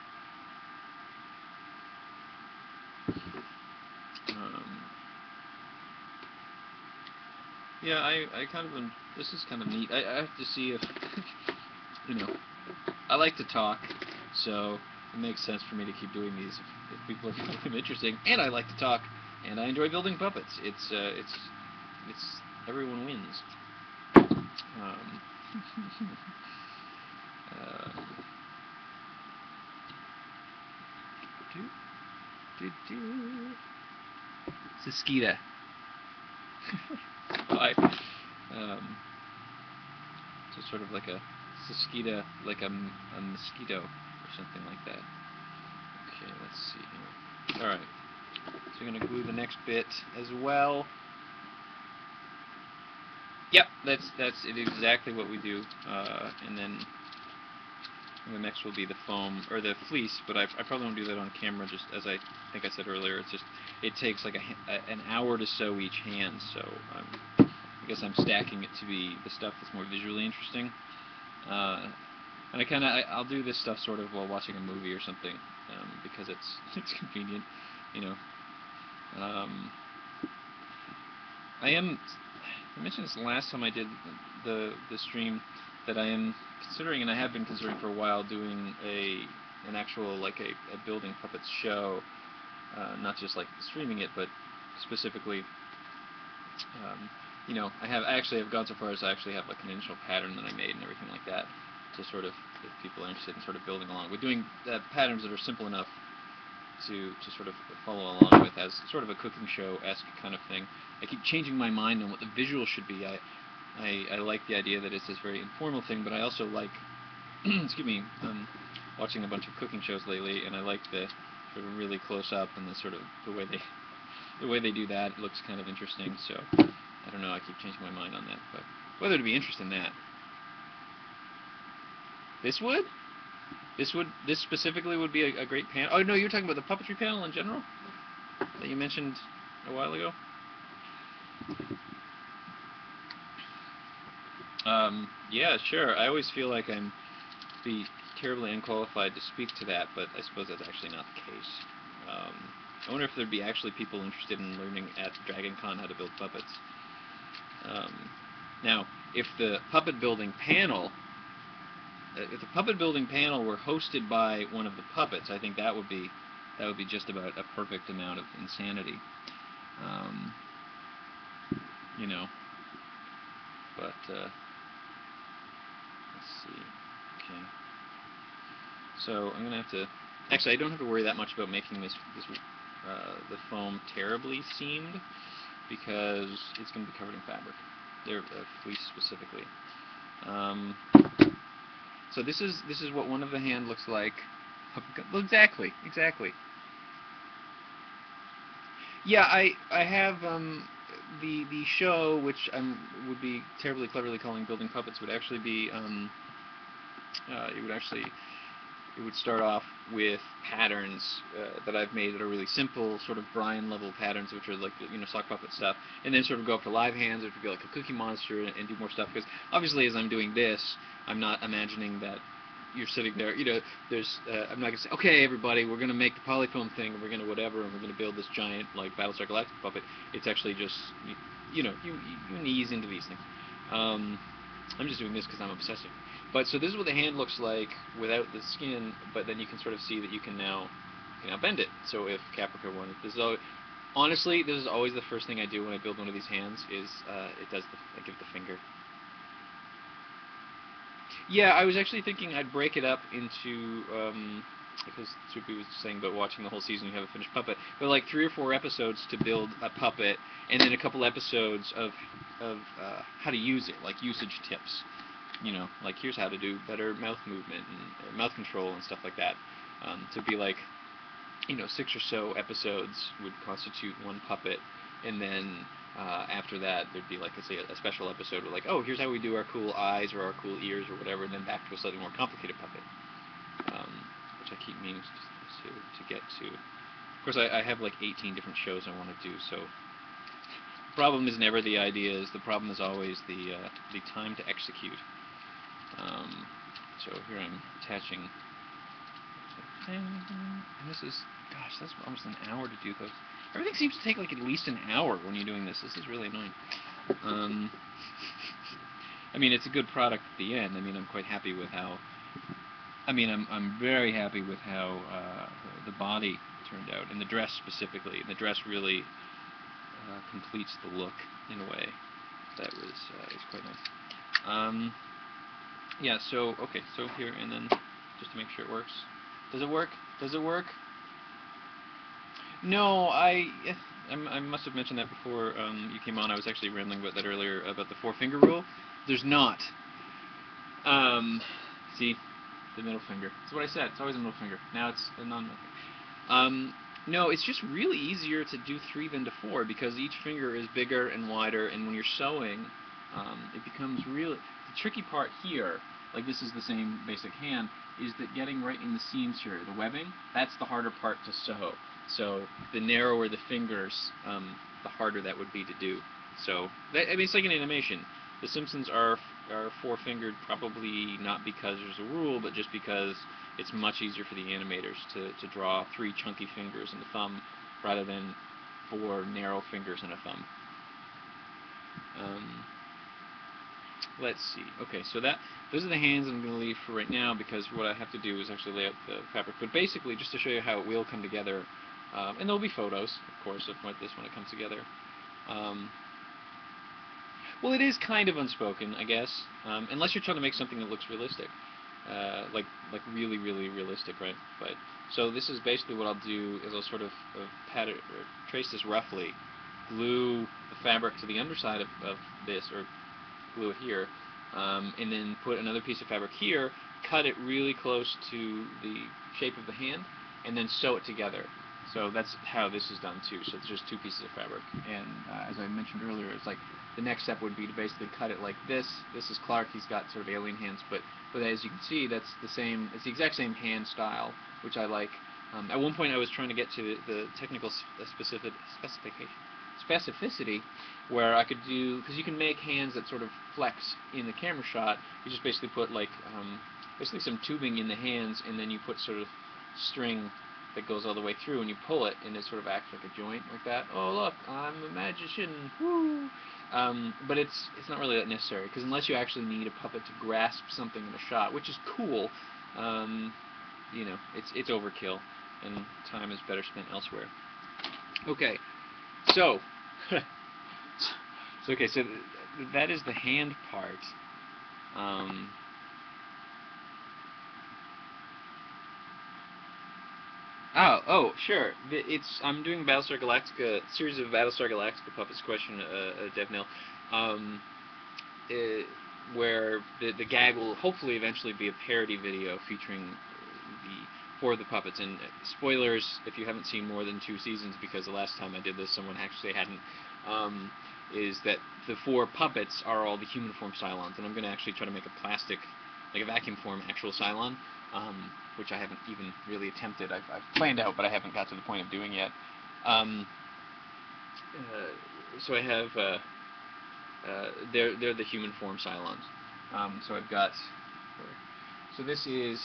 Yeah, I kind of, this is kind of neat. I have to see if, you know, I like to talk, so it makes sense for me to keep doing these if people find them interesting. And I like to talk, and I enjoy building puppets. It's everyone wins. Um, uh, Siskita. So sort of like a Siskita, like a mosquito or something like that. Okay, let's see here. All right, so I'm going to glue the next bit as well. Yep, that's exactly what we do, and then the next will be the foam or the fleece. But I probably won't do that on camera, just as I think I said earlier. It's just it takes like an hour to sew each hand, so I guess I'm stacking it to be the stuff that's more visually interesting. And I'll do this stuff sort of while watching a movie or something, because it's convenient, you know. I mentioned this last time I did the stream, that I am considering, and I have been considering for a while, doing an actual, like a building puppets show, not just like streaming it, but specifically, you know, I actually have gone so far as I actually have like an initial pattern that I made and everything like that, to sort of, if people are interested in sort of building along. We're doing patterns that are simple enough to sort of follow along with, as sort of a cooking show-esque kind of thing. I keep changing my mind on what the visual should be. I like the idea that it's this very informal thing, but I also like, excuse me, watching a bunch of cooking shows lately, and I like the sort of really close up and the sort of the way they do that. It looks kind of interesting. So I don't know. I keep changing my mind on that, but whether to be interested in that. This specifically would be a great panel. Oh no, you're talking about the puppetry panel in general that you mentioned a while ago. Yeah, sure. I always feel like I'm terribly unqualified to speak to that, but I suppose that's actually not the case. I wonder if there'd be actually people interested in learning at Dragon Con how to build puppets. Now, if the puppet building panel were hosted by one of the puppets, I think that would be just about a perfect amount of insanity. You know, but let's see. Okay. So I'm gonna have to. Actually, I don't have to worry that much about making the foam terribly seamed, because it's going to be covered in fabric. They're fleece specifically. So this is what one of the hand looks like. Well, exactly. Yeah, I have the show, which would be terribly cleverly calling Building Puppets, would actually be it would start off with patterns that I've made that are really simple, sort of Brian level patterns, which are like sock puppet stuff, and then sort of go up to live hands, or to be like a Cookie Monster, and do more stuff. Because obviously, as I'm doing this, I'm not imagining that you're sitting there. I'm not gonna say, okay, everybody, we're gonna make the polyfoam thing, and we're gonna whatever, and we're gonna build this giant like Battlestar Galactica puppet. It's actually just you ease into these things. I'm just doing this because I'm obsessive. But so this is what the hand looks like without the skin, but then you can sort of see that you can now bend it. So if Caprica wanted, honestly, this is always the first thing I do when I build one of these hands is I give it the finger. Yeah, I was actually thinking I'd break it up into because Soupy was saying about watching the whole season, you have a finished puppet, but like 3 or 4 episodes to build a puppet, and then a couple episodes of how to use it, like usage tips. Like here's how to do better mouth movement and mouth control and stuff like that. To be like, 6 or so episodes would constitute one puppet, and then after that there'd be like, let's say, a special episode with like, oh, here's how we do our cool eyes or our cool ears or whatever, and then back to a slightly more complicated puppet, which I keep meaning to get to. Of course, I have like 18 different shows I want to do, so the problem is never the ideas. The problem is always the time to execute. So here I'm attaching, and this is, gosh, that's almost an hour to do those. Everything seems to take like at least an hour when you're doing this. This is really annoying. I mean, it's a good product at the end. I mean, I'm quite happy with how. I mean, I'm very happy with how the body turned out, and the dress specifically. The dress really completes the look in a way that was quite nice. Yeah, so, okay, so here, and then, just to make sure it works. Does it work? Does it work? No, I must have mentioned that before you came on. I was actually rambling about that earlier, about the 4-finger rule. There's not. See? The middle finger. That's what I said. It's always a middle finger. Now it's a non-middle finger. No, it's just really easier to do 3 than to 4, because each finger is bigger and wider, and when you're sewing, it becomes really... The tricky part here, like this is the same basic hand, is that getting right in the seams here, the webbing, that's the harder part to sew. So the narrower the fingers, the harder that would be to do. So, I mean, it's like an animation. The Simpsons are 4-fingered, probably not because there's a rule, but just because it's much easier for the animators to draw 3 chunky fingers and a thumb rather than 4 narrow fingers and a thumb. Let's see. Okay, so those are the hands I'm going to leave for right now, because what I have to do is actually lay out the fabric. But basically, just to show you how it will come together, and there'll be photos, of course, of when it comes together. Well, it is kind of unspoken, I guess, unless you're trying to make something that looks realistic, like really, really realistic, right? But so this is basically what I'll do is I'll sort of pattern or trace this roughly, glue the fabric to the underside of this, or glue it here, and then put another piece of fabric here, cut it really close to the shape of the hand, and then sew it together. So that's how this is done too. So it's just 2 pieces of fabric. And as I mentioned earlier, it's like the next step would be to basically cut it like this. This is Clark. He's got sort of alien hands, but as you can see, that's the same. It's the exact same hand style, which I like. At one point, I was trying to get to the technical specificity, where I could do, because you can make hands that sort of flex in the camera shot. You just basically put like basically some tubing in the hands, and then you put sort of string that goes all the way through, and you pull it, and it sort of acts like a joint, like that. Oh, look, I'm a magician, woo! But it's not really that necessary, because unless you actually need a puppet to grasp something in a shot, which is cool, it's overkill, and time is better spent elsewhere. Okay, so, okay, so that is the hand part. Oh, sure. I'm doing Battlestar Galactica, series of Battlestar Galactica puppets. Question, DevNil, where the gag will hopefully eventually be a parody video featuring the 4 of the puppets. And spoilers if you haven't seen more than 2 seasons, because the last time I did this, someone actually hadn't. Is that the 4 puppets are all the human form Cylons, and I'm going to actually try to make a plastic like a vacuum form actual Cylon, which I haven't even really attempted. I've planned out, but I haven't got to the point of doing yet. So I have they're the human form Cylons. So I've got. So this is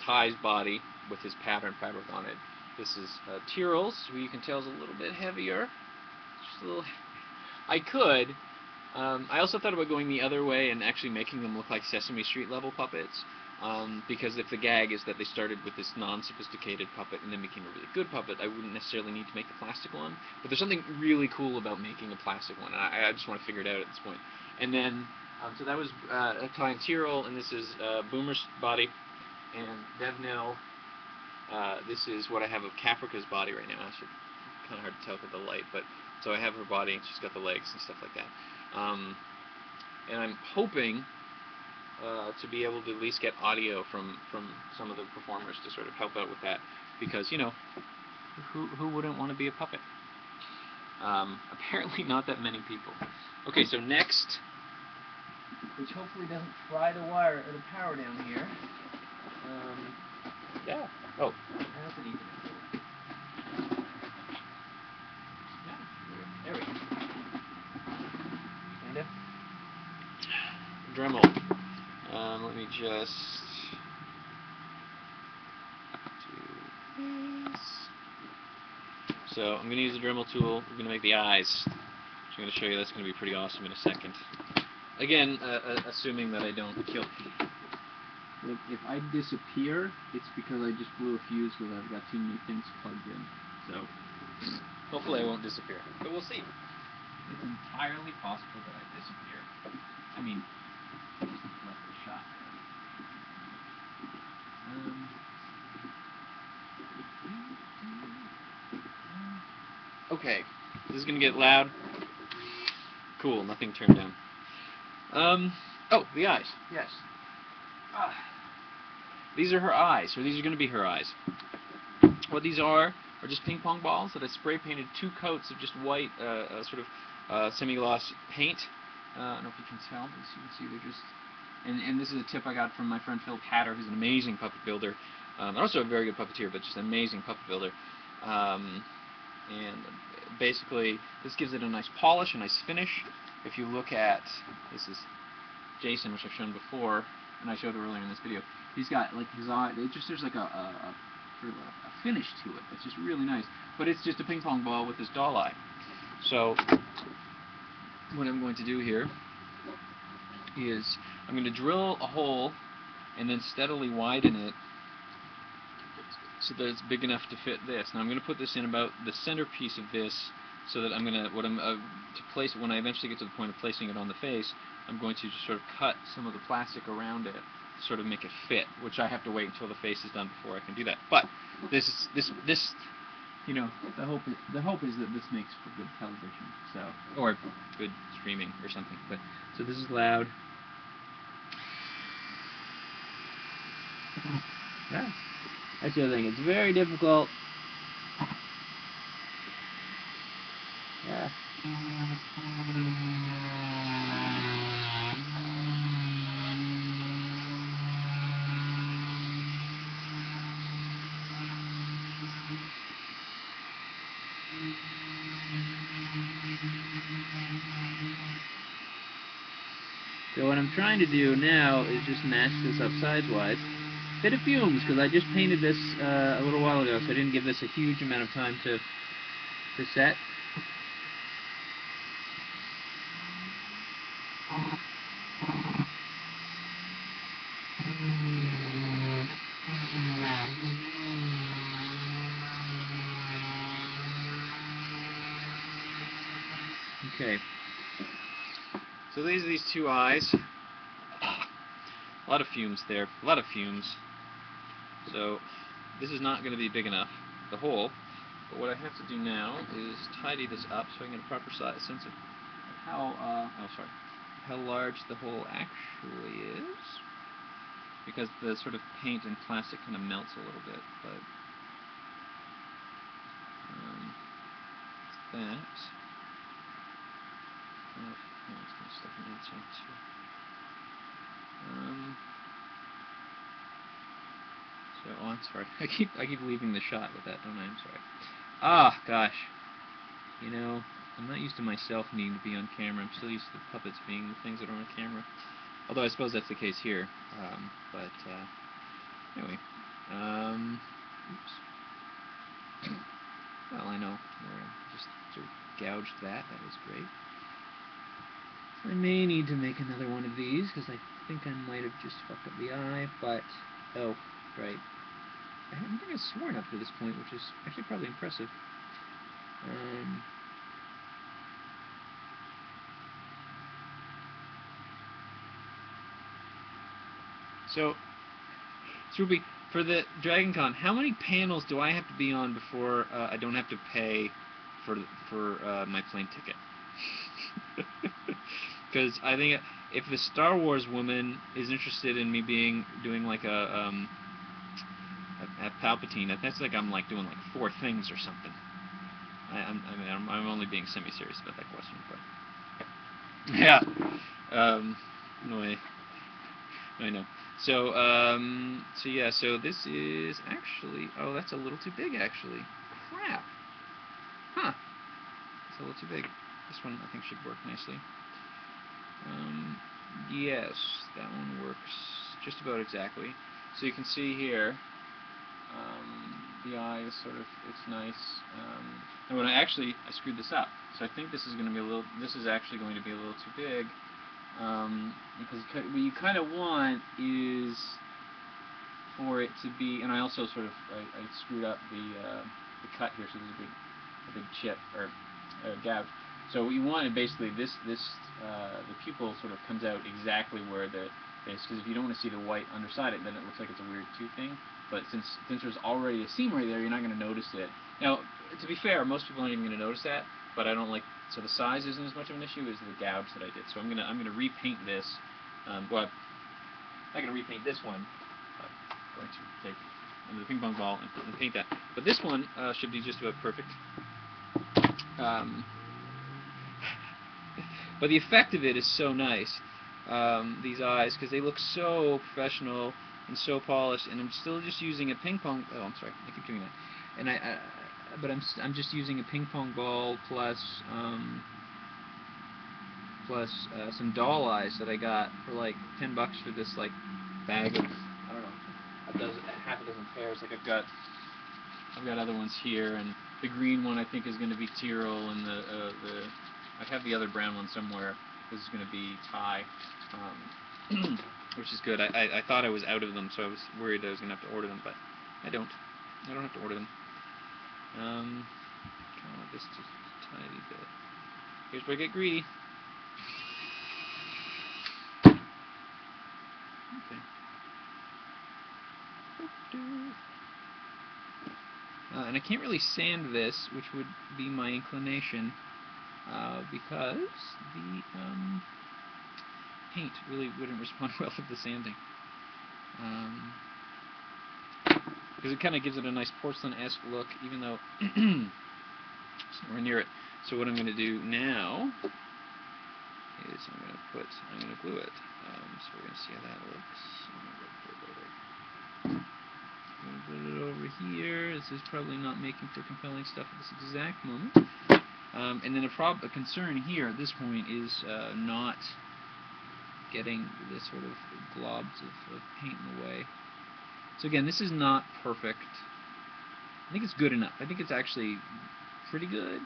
Ty's body with his pattern fabric on it. This is Tyrrell's, who you can tell is a little bit heavier. Just a little. I could. I also thought about going the other way and actually making them look like Sesame Street level puppets. Because if the gag is that they started with this non-sophisticated puppet and then became a really good puppet, I wouldn't necessarily need to make the plastic one. But there's something really cool about making a plastic one, and I just want to figure it out at this point. And then, so that was Ty and Tyrrell, and this is Boomer's body, and Devnil. This is what I have of Caprica's body right now. Actually, kind of hard to tell with the light, but so I have her body, and she's got the legs and stuff like that. And I'm hoping to be able to at least get audio from some of the performers to sort of help out with that, because, you know, who wouldn't want to be a puppet? Apparently not that many people. Okay, so next, which hopefully doesn't fry the wire or the power down here. Yeah. Oh, that's an Ethernet. Yeah. There we go. Kinda. Dremel. Let me just do this. So I'm going to use the Dremel tool. We're going to make the eyes. I'm going to show you that's going to be pretty awesome in a second. Again, assuming that I don't kill. Like, if I disappear, it's because I just blew a fuse because I've got too many things plugged in. So hopefully I won't disappear, but we'll see. It's entirely possible that I disappear. I mean, left the shot. Okay, this is gonna get loud. Cool, nothing turned down. Oh, the eyes. Yes. These are her eyes, or these are gonna be her eyes. What these are just ping pong balls that I spray painted 2 coats of just white, sort of semi-gloss paint. I don't know if you can tell, but as you can see, they're just. And this is a tip I got from my friend Phil Patter, who's an amazing puppet builder. Also a very good puppeteer, but just an amazing puppet builder. And basically, this gives it a nice polish, a nice finish. If you look at, this is Jason, which I've shown before, and I showed earlier in this video. He's got like his eye. There's like a sort of a finish to it. It's just really nice. But it's just a ping pong ball with this doll eye. So what I'm going to do here is I'm going to drill a hole and then steadily widen it so that it's big enough to fit this. Now I'm going to put this in about the centerpiece of this, so that I'm going to, to place it, when I eventually get to the point of placing it on the face, I'm going to just sort of cut some of the plastic around it to sort of make it fit, which I have to wait until the face is done before I can do that. But this you know, the hope is that this makes for good television, so, or good streaming or something. But so this is loud. Yeah. That's the other thing. It's very difficult. Yeah. So what I'm trying to do now is just match this up size-wise. Bit of fumes, because I just painted this a little while ago, so I didn't give this a huge amount of time to set. Okay. So these are these 2 eyes. A lot of fumes there. A lot of fumes. So this is not going to be big enough, the hole. But what I have to do now is tidy this up so I can get a proper sense of how large the hole actually is. Because the sort of paint and plastic kind of melts a little bit, but that. Oh, it's going to stuff on the outside too. So, oh, I'm sorry. I keep leaving the shot with that, don't I? I'm sorry. Ah, gosh. You know, I'm not used to myself needing to be on camera. I'm still used to the puppets being the things that are on camera. Although I suppose that's the case here. Anyway. Oops. Well, I know. Just sort of gouged that. That was great. I may need to make another one of these, because I think I might have just fucked up the eye, but... Oh, right. I haven't think I've sworn up to this point, which is actually probably impressive. So, Ruby, for the Dragon Con, how many panels do I have to be on before I don't have to pay for my plane ticket? Because I think if the Star Wars woman is interested in me doing like a Palpatine, that's like I'm like doing like 4 things or something. I'm only being semi-serious about that question, but yeah. No way. I know. So yeah. So this is actually. Oh, that's a little too big, actually. Crap. Huh. It's a little too big. This one I think should work nicely. Yes, that one works just about exactly. So you can see here, the eye is sort of, it's nice. And when I screwed this up, so I think this is going to be actually going to be a little too big, because what you kind of want is for it to be, and I also sort of, I screwed up the cut here, so there's a big chip, or gouge. So what you want is basically the pupil sort of comes out exactly where the face, because if you don't want to see the white underside it, then it looks like it's a weird tooth thing. But since there's already a seam right there, you're not going to notice it. Now, to be fair, most people aren't even going to notice that, but I don't like, so the size isn't as much of an issue as the gouge that I did. So I'm gonna repaint this. Well, I'm not gonna repaint this one. I'm going to take the ping pong ball and paint that. But this one should be just about perfect. But the effect of it is so nice, these eyes, because they look so professional and so polished, and I'm still just using a ping pong. Oh, I'm sorry, I keep doing that. And but I'm just using a ping pong ball plus some doll eyes that I got for like $10 for this like bag of, I don't know, half a dozen pairs. Like I've got other ones here, and the green one I think is going to be Tyrrell, and I have the other brown one somewhere. This is going to be Thai, which is good. I thought I was out of them, so I was worried I was going to have to order them, but I don't. I don't have to order them. Kind of want this just a tiny bit. Here's where I get greedy. Okay. And I can't really sand this, which would be my inclination, because the paint really wouldn't respond well to the sanding. Because it kind of gives it a nice porcelain-esque look, even though it's nowhere near it. So what I'm going to do now is I'm going to glue it. So we're going to see how that looks. I'm going to put it over here. This is probably not making for compelling stuff at this exact moment. And then a concern here at this point is not getting this sort of globs of paint in the way. So again, this is not perfect. I think it's good enough. I think it's actually pretty good,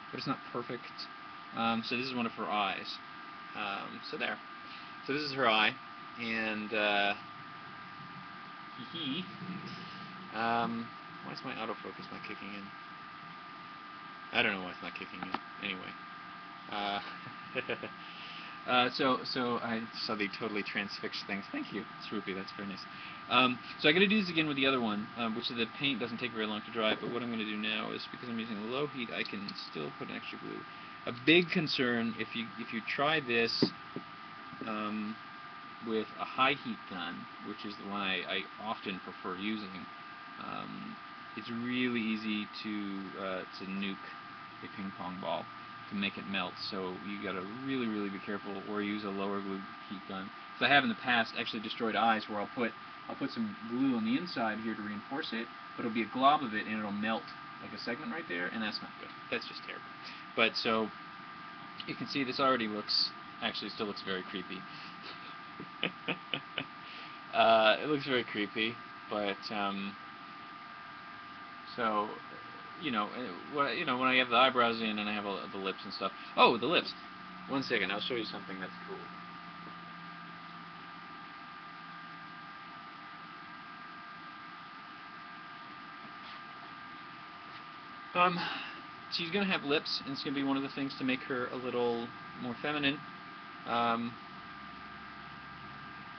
but it's not perfect. So this is one of her eyes. So there. So this is her eye, and why is my autofocus not kicking in? I don't know why it's not kicking in. Anyway. So I saw the totally transfixed things. Thank you, Swoopy. That's very nice. So I got to do this again with the other one, which the paint doesn't take very long to dry. But what I'm going to do now is, because I'm using low heat, I can still put an extra glue. A big concern if you try this with a high heat gun, which is the one I often prefer using, it's really easy to nuke a ping pong ball, to make it melt. So you got to really be careful, or use a lower glue heat gun. So I have in the past actually destroyed eyes where I'll put some glue on the inside here to reinforce it, but it'll be a glob of it and it'll melt like a segment right there, and that's not good. That's just terrible. But so you can see this already looks, actually still looks very creepy. It looks very creepy, but so when I have the eyebrows in and I have the lips and stuff. Oh, the lips. One second, I'll show you something that's cool. She's gonna have lips, and it's gonna be one of the things to make her a little more feminine. I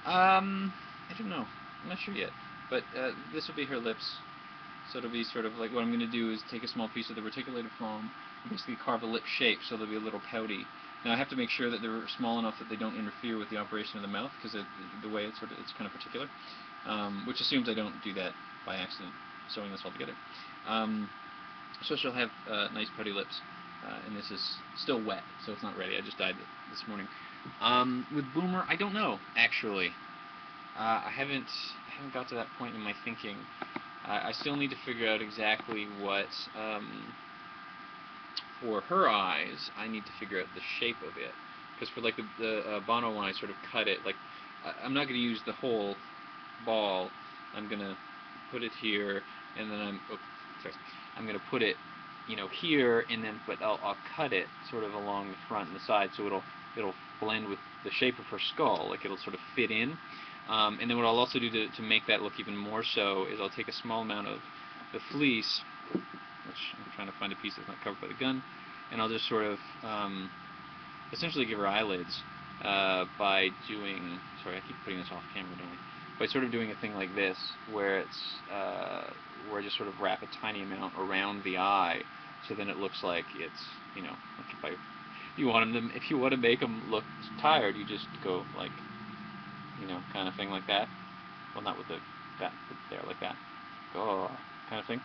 don't know. I'm not sure yet, but this will be her lips. So it'll be sort of like, what I'm gonna do is take a small piece of the reticulated foam and basically carve a lip shape so they'll be a little pouty. Now I have to make sure that they're small enough that they don't interfere with the operation of the mouth, because the way it's kind of particular, which assumes I don't do that by accident, sewing this all together. So she'll have nice pouty lips, and this is still wet, so it's not ready. I just dyed it this morning. With Boomer, I don't know, actually. I haven't got to that point in my thinking. I still need to figure out exactly what, for her eyes, I need to figure out the shape of it. Because for like the Bono one, I sort of cut it, like, I'm not going to use the whole ball. I'm going to put it here, and then I'm going to put it, here, and then, but I'll cut it sort of along the front and the side, so it'll blend with the shape of her skull, like it'll sort of fit in. And then what I'll also do to make that look even more so is I'll take a small amount of the fleece, which I'm trying to find a piece that's not covered by the gun, and I'll just sort of essentially give her eyelids by doing, sorry, I keep putting this off camera, don't I? By sort of doing a thing like this, where it's where I just sort of wrap a tiny amount around the eye, so then it looks like it's, like if you want to make them look tired, you just go like, kind of thing like that. Well, not with that there, like that. Go, kind of thing.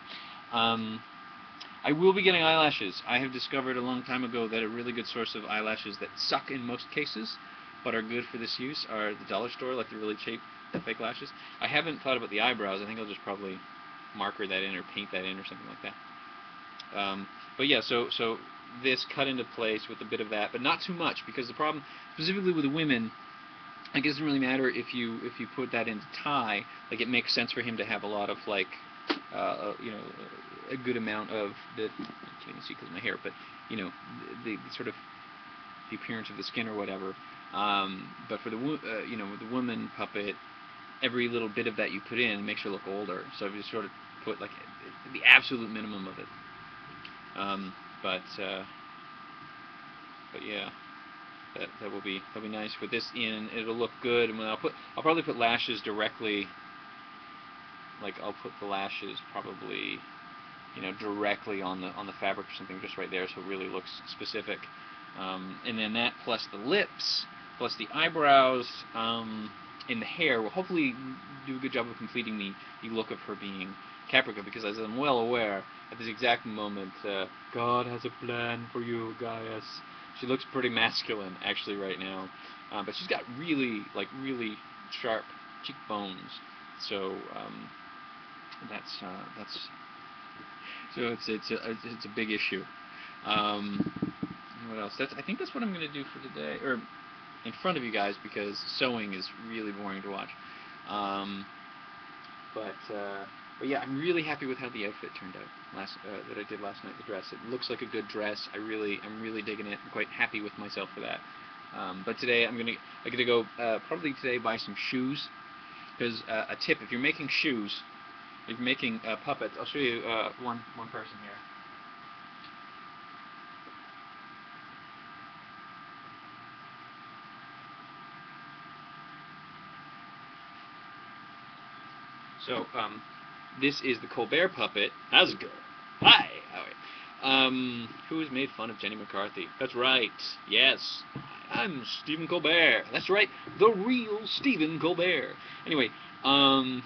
I will be getting eyelashes. I have discovered a long time ago that a really good source of eyelashes that suck in most cases, but are good for this use, are the dollar store, like the really cheap fake lashes. I haven't thought about the eyebrows. I think I'll just probably marker that in or paint that in or something like that. But yeah, so this cut into place with a bit of that, but not too much, because the problem, specifically with the women, I guess it doesn't really matter if you put that into tie. Like, it makes sense for him to have a lot of, like, a good amount of the, I can't even see because of my hair, but the sort of the appearance of the skin or whatever. But for the with the woman puppet, every little bit of that you put in makes her look older. So if you sort of put like the absolute minimum of it. But yeah. That'll be nice with this in. It'll look good, and I'll probably put lashes directly. Like, I'll put the lashes probably, directly on the fabric or something, just right there, so it really looks specific. And then that plus the lips, plus the eyebrows, and the hair will hopefully do a good job of completing the look of her being Caprica, because as I'm well aware, at this exact moment, God has a plan for you, Gaius. She looks pretty masculine, actually, right now, but she's got really sharp cheekbones. So that's so it's a big issue. What else? I think that's what I'm going to do for today, or in front of you guys, because sewing is really boring to watch. But yeah, I'm really happy with how the outfit turned out that I did last night. The dress, it looks like a good dress. I'm really digging it. I'm quite happy with myself for that. But today I'm gonna go probably today buy some shoes, because a tip: if you're making shoes, if you're making puppets, I'll show you one person here. So, this is the Colbert puppet. How's it going? Hi! How are you? Who's made fun of Jenny McCarthy? That's right. Yes. I'm Stephen Colbert. That's right, the real Stephen Colbert. Anyway, didn't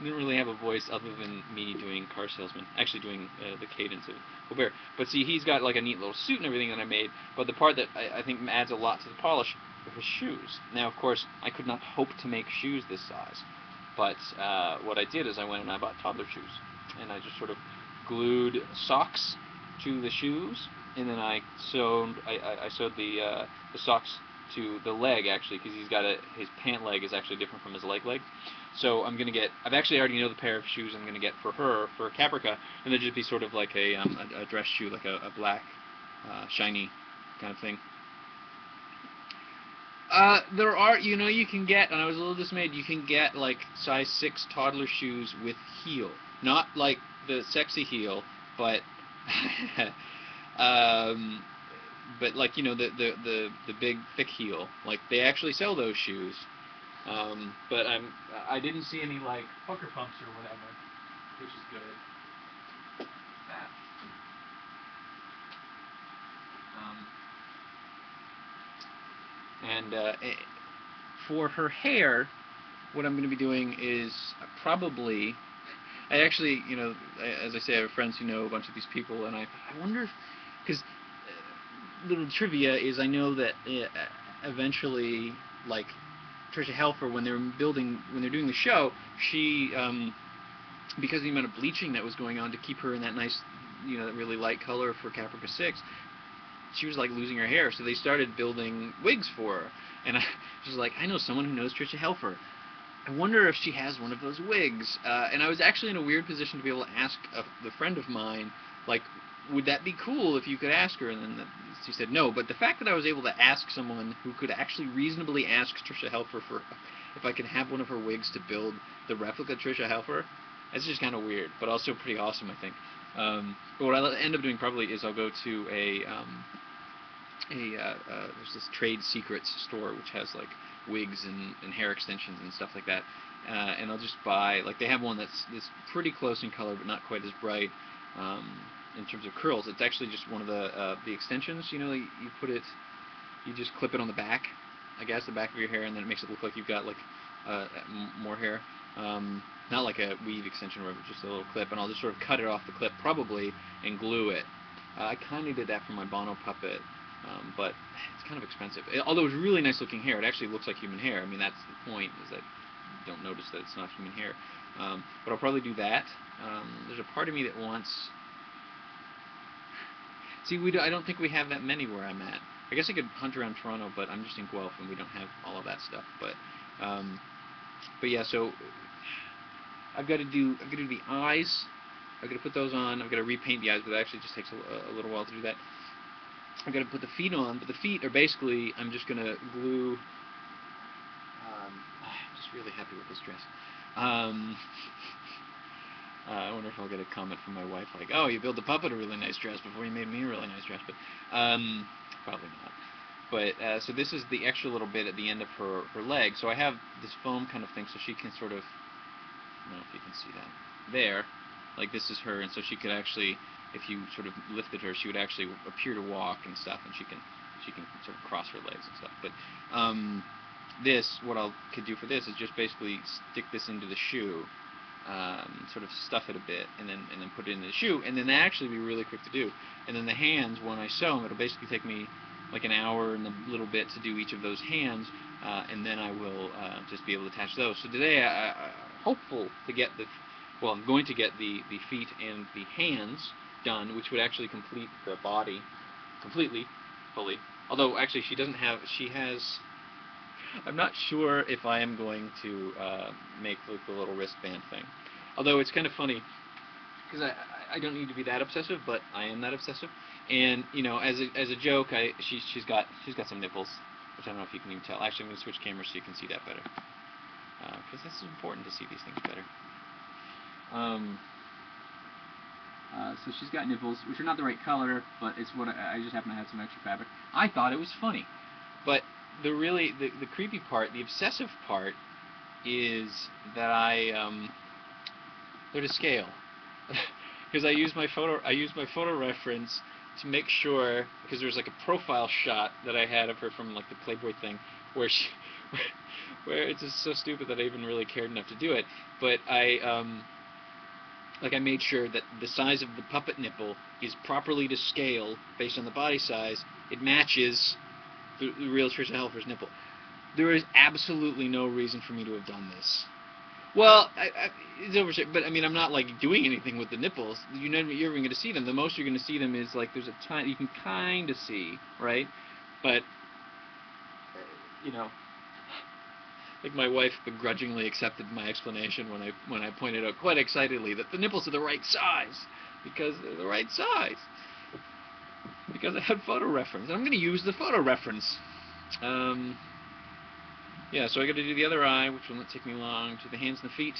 really have a voice other than me doing car salesman, actually doing the cadence of Colbert. But see, he's got like a neat little suit and everything that I made, but the part that I think adds a lot to the polish are his shoes. Now, of course, I could not hope to make shoes this size, but what I did is I went and I bought toddler shoes, and I just sort of glued socks to the shoes, and then I sewed the socks to the leg, actually, because his pant leg is actually different from his leg. So I've actually already know the pair of shoes I'm gonna get for her for Caprica, and they'll just be sort of like a dress shoe, like a black shiny kind of thing. There are, you can get, and I was a little dismayed, you can get like size 6 toddler shoes with heel, not like the sexy heel, but but like the big thick heel. Like they actually sell those shoes. But I didn't see any like pucker pumps or whatever, which is good. For her hair, what I'm going to be doing is probably, I actually, as I say, I have friends who know a bunch of these people, and I wonder if, because little trivia is I know that eventually, like Tricia Helfer, when they're doing the show, she, because of the amount of bleaching that was going on to keep her in that nice, that really light color for Caprica 6, she was like losing her hair, so they started building wigs for her. And I was like, I know someone who knows Tricia Helfer. I wonder if she has one of those wigs. And I was actually in a weird position to be able to ask the friend of mine, like, would that be cool if you could ask her? And then she said no. But the fact that I was able to ask someone who could actually reasonably ask Tricia Helfer for if I could have one of her wigs to build the replica Tricia Helfer, that's just kind of weird, but also pretty awesome, I think. But what I'll end up doing probably is I'll go to there's this trade secrets store which has like wigs and hair extensions and stuff like that, and I'll just buy, like, they have one that's pretty close in color but not quite as bright in terms of curls. It's actually just one of the extensions. You just clip it on the back, I guess, the back of your hair, and then it makes it look like you've got like more hair. Not like a weave extension or just a little clip, and I'll just sort of cut it off the clip probably and glue it. I kind of did that for my Bono puppet, but it's kind of expensive. Although it's really nice looking hair, it actually looks like human hair. I mean, that's the point, is that you don't notice that it's not human hair. But I'll probably do that. There's a part of me that wants... See, I don't think we have that many where I'm at. I guess I could hunt around Toronto, but I'm just in Guelph and we don't have all of that stuff. But yeah, so I've got to do the eyes. I've got to put those on. I've got to repaint the eyes, but it actually just takes a little while to do that. I've got to put the feet on, but the feet are basically, I'm just going to glue. I'm just really happy with this dress. I wonder if I'll get a comment from my wife like, oh, you built the puppet a really nice dress before you made me a really nice dress, but probably not. But so this is the extra little bit at the end of her leg. So I have this foam kind of thing, so she can sort of, I don't know if you can see that there, like this is her, and so she could actually, if you sort of lifted her, she would actually appear to walk and stuff, and she can sort of cross her legs and stuff. But what I could do for this is just basically stick this into the shoe, sort of stuff it a bit, and then put it in the shoe, and then that actually be really quick to do. And then the hands, when I sew them, it'll basically take me like an hour and a little bit to do each of those hands, and then I will just be able to attach those. So today I'm hopeful to get I'm going to get the feet and the hands done, which would actually complete the body completely, fully. Although actually she has, I'm not sure if I am going to make like the little wristband thing. Although it's kind of funny, because I don't need to be that obsessive, but I am that obsessive. And as a joke, she's got some nipples, which I don't know if you can even tell. Actually, I'm going to switch cameras so you can see that better, because this is important to see these things better. So she's got nipples, which are not the right color, but it's what I just happen to have some extra fabric. I thought it was funny, but the creepy part, the obsessive part, is that they're to scale, because I use my photo reference to make sure, because there was like a profile shot that I had of her from like the Playboy thing, where she, where it's just so stupid that I even really cared enough to do it. But I made sure that the size of the puppet nipple is properly to scale based on the body size. It matches the real Tricia Helfer's nipple. There is absolutely no reason for me to have done this. Well, it's overshot, but I mean, I'm not like doing anything with the nipples. You're never even going to see them. The most you're going to see them is like there's a tiny, you can kind of see, right? But you know, like my wife begrudgingly accepted my explanation when I pointed out quite excitedly that the nipples are the right size because they're the right size because I had photo reference. And I'm going to use the photo reference. Yeah, so I got to do the other eye, which will not take me long. To the hands and the feet.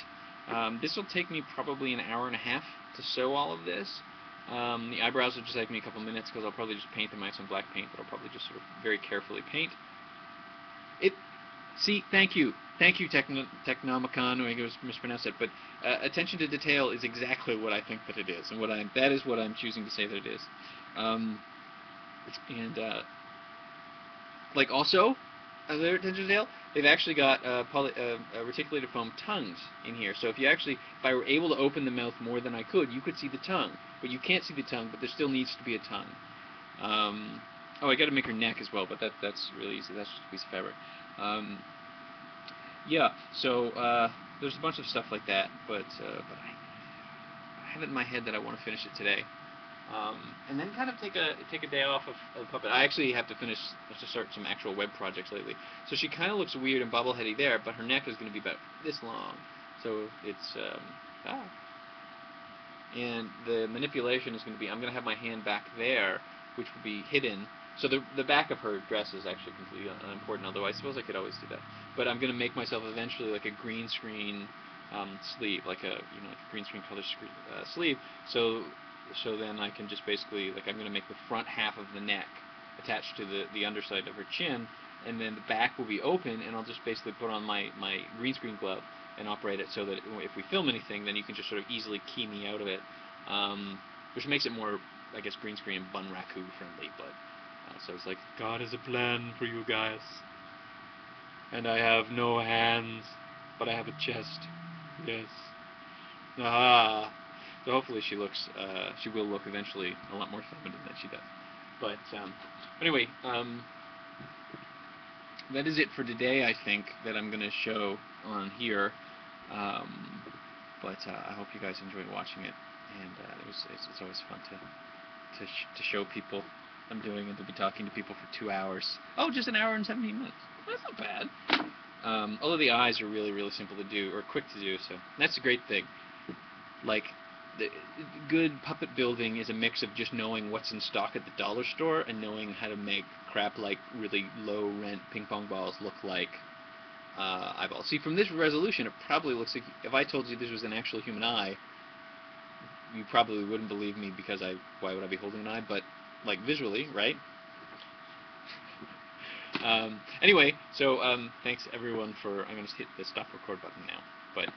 This will take me probably an hour and a half to sew all of this. The eyebrows will just take me a couple minutes because I'll probably just paint them. I have some black paint that I'll probably just sort of very carefully paint. See, thank you, Technomicon. I mispronounced it, but attention to detail is exactly what I think that it is, and that is what I'm choosing to say that it is. Like also, other attention to detail, they've actually got reticulated foam tongues in here. So if I were able to open the mouth more than I could, you could see the tongue, but you can't see the tongue. But there still needs to be a tongue. Oh, I got to make her neck as well, but that's really easy. That's just a piece of fabric. Yeah, so there's a bunch of stuff like that, but I have it in my head that I want to finish it today, and then kind of take a day off of the puppet. I actually have to start some actual web projects lately. So she kind of looks weird and bobbleheady there, but her neck is going to be about this long. So it's and the manipulation is going to be, I'm going to have my hand back there, which will be hidden. So the back of her dress is actually completely unimportant, although I suppose I could always do that. But I'm going to make myself eventually like a green screen sleeve, like a green screen color sleeve. So then I can just basically, like, I'm going to make the front half of the neck attached to the underside of her chin, and then the back will be open, and I'll just basically put on my green screen glove and operate it so that if we film anything, then you can just sort of easily key me out of it, which makes it more, I guess, green screen and bun raku friendly. But so it's like, God has a plan for you guys, and I have no hands, but I have a chest. Yes. Ah. So hopefully she will look eventually a lot more feminine than she does. But anyway, that is it for today. I think that I'm going to show on here. But I hope you guys enjoyed watching it, and it's always fun to show people I'm doing and to be talking to people for 2 hours. Oh, just an hour and 17 minutes. That's not bad. Although the eyes are really, really simple to do, or quick to do, so that's a great thing. Like, the good puppet building is a mix of just knowing what's in stock at the dollar store and knowing how to make crap like really low rent ping pong balls look like eyeballs. See, from this resolution, it probably looks like, if I told you this was an actual human eye, you probably wouldn't believe me because why would I be holding an eye? But like visually, right? Anyway, so thanks everyone for. I'm going to hit the stop record button now. But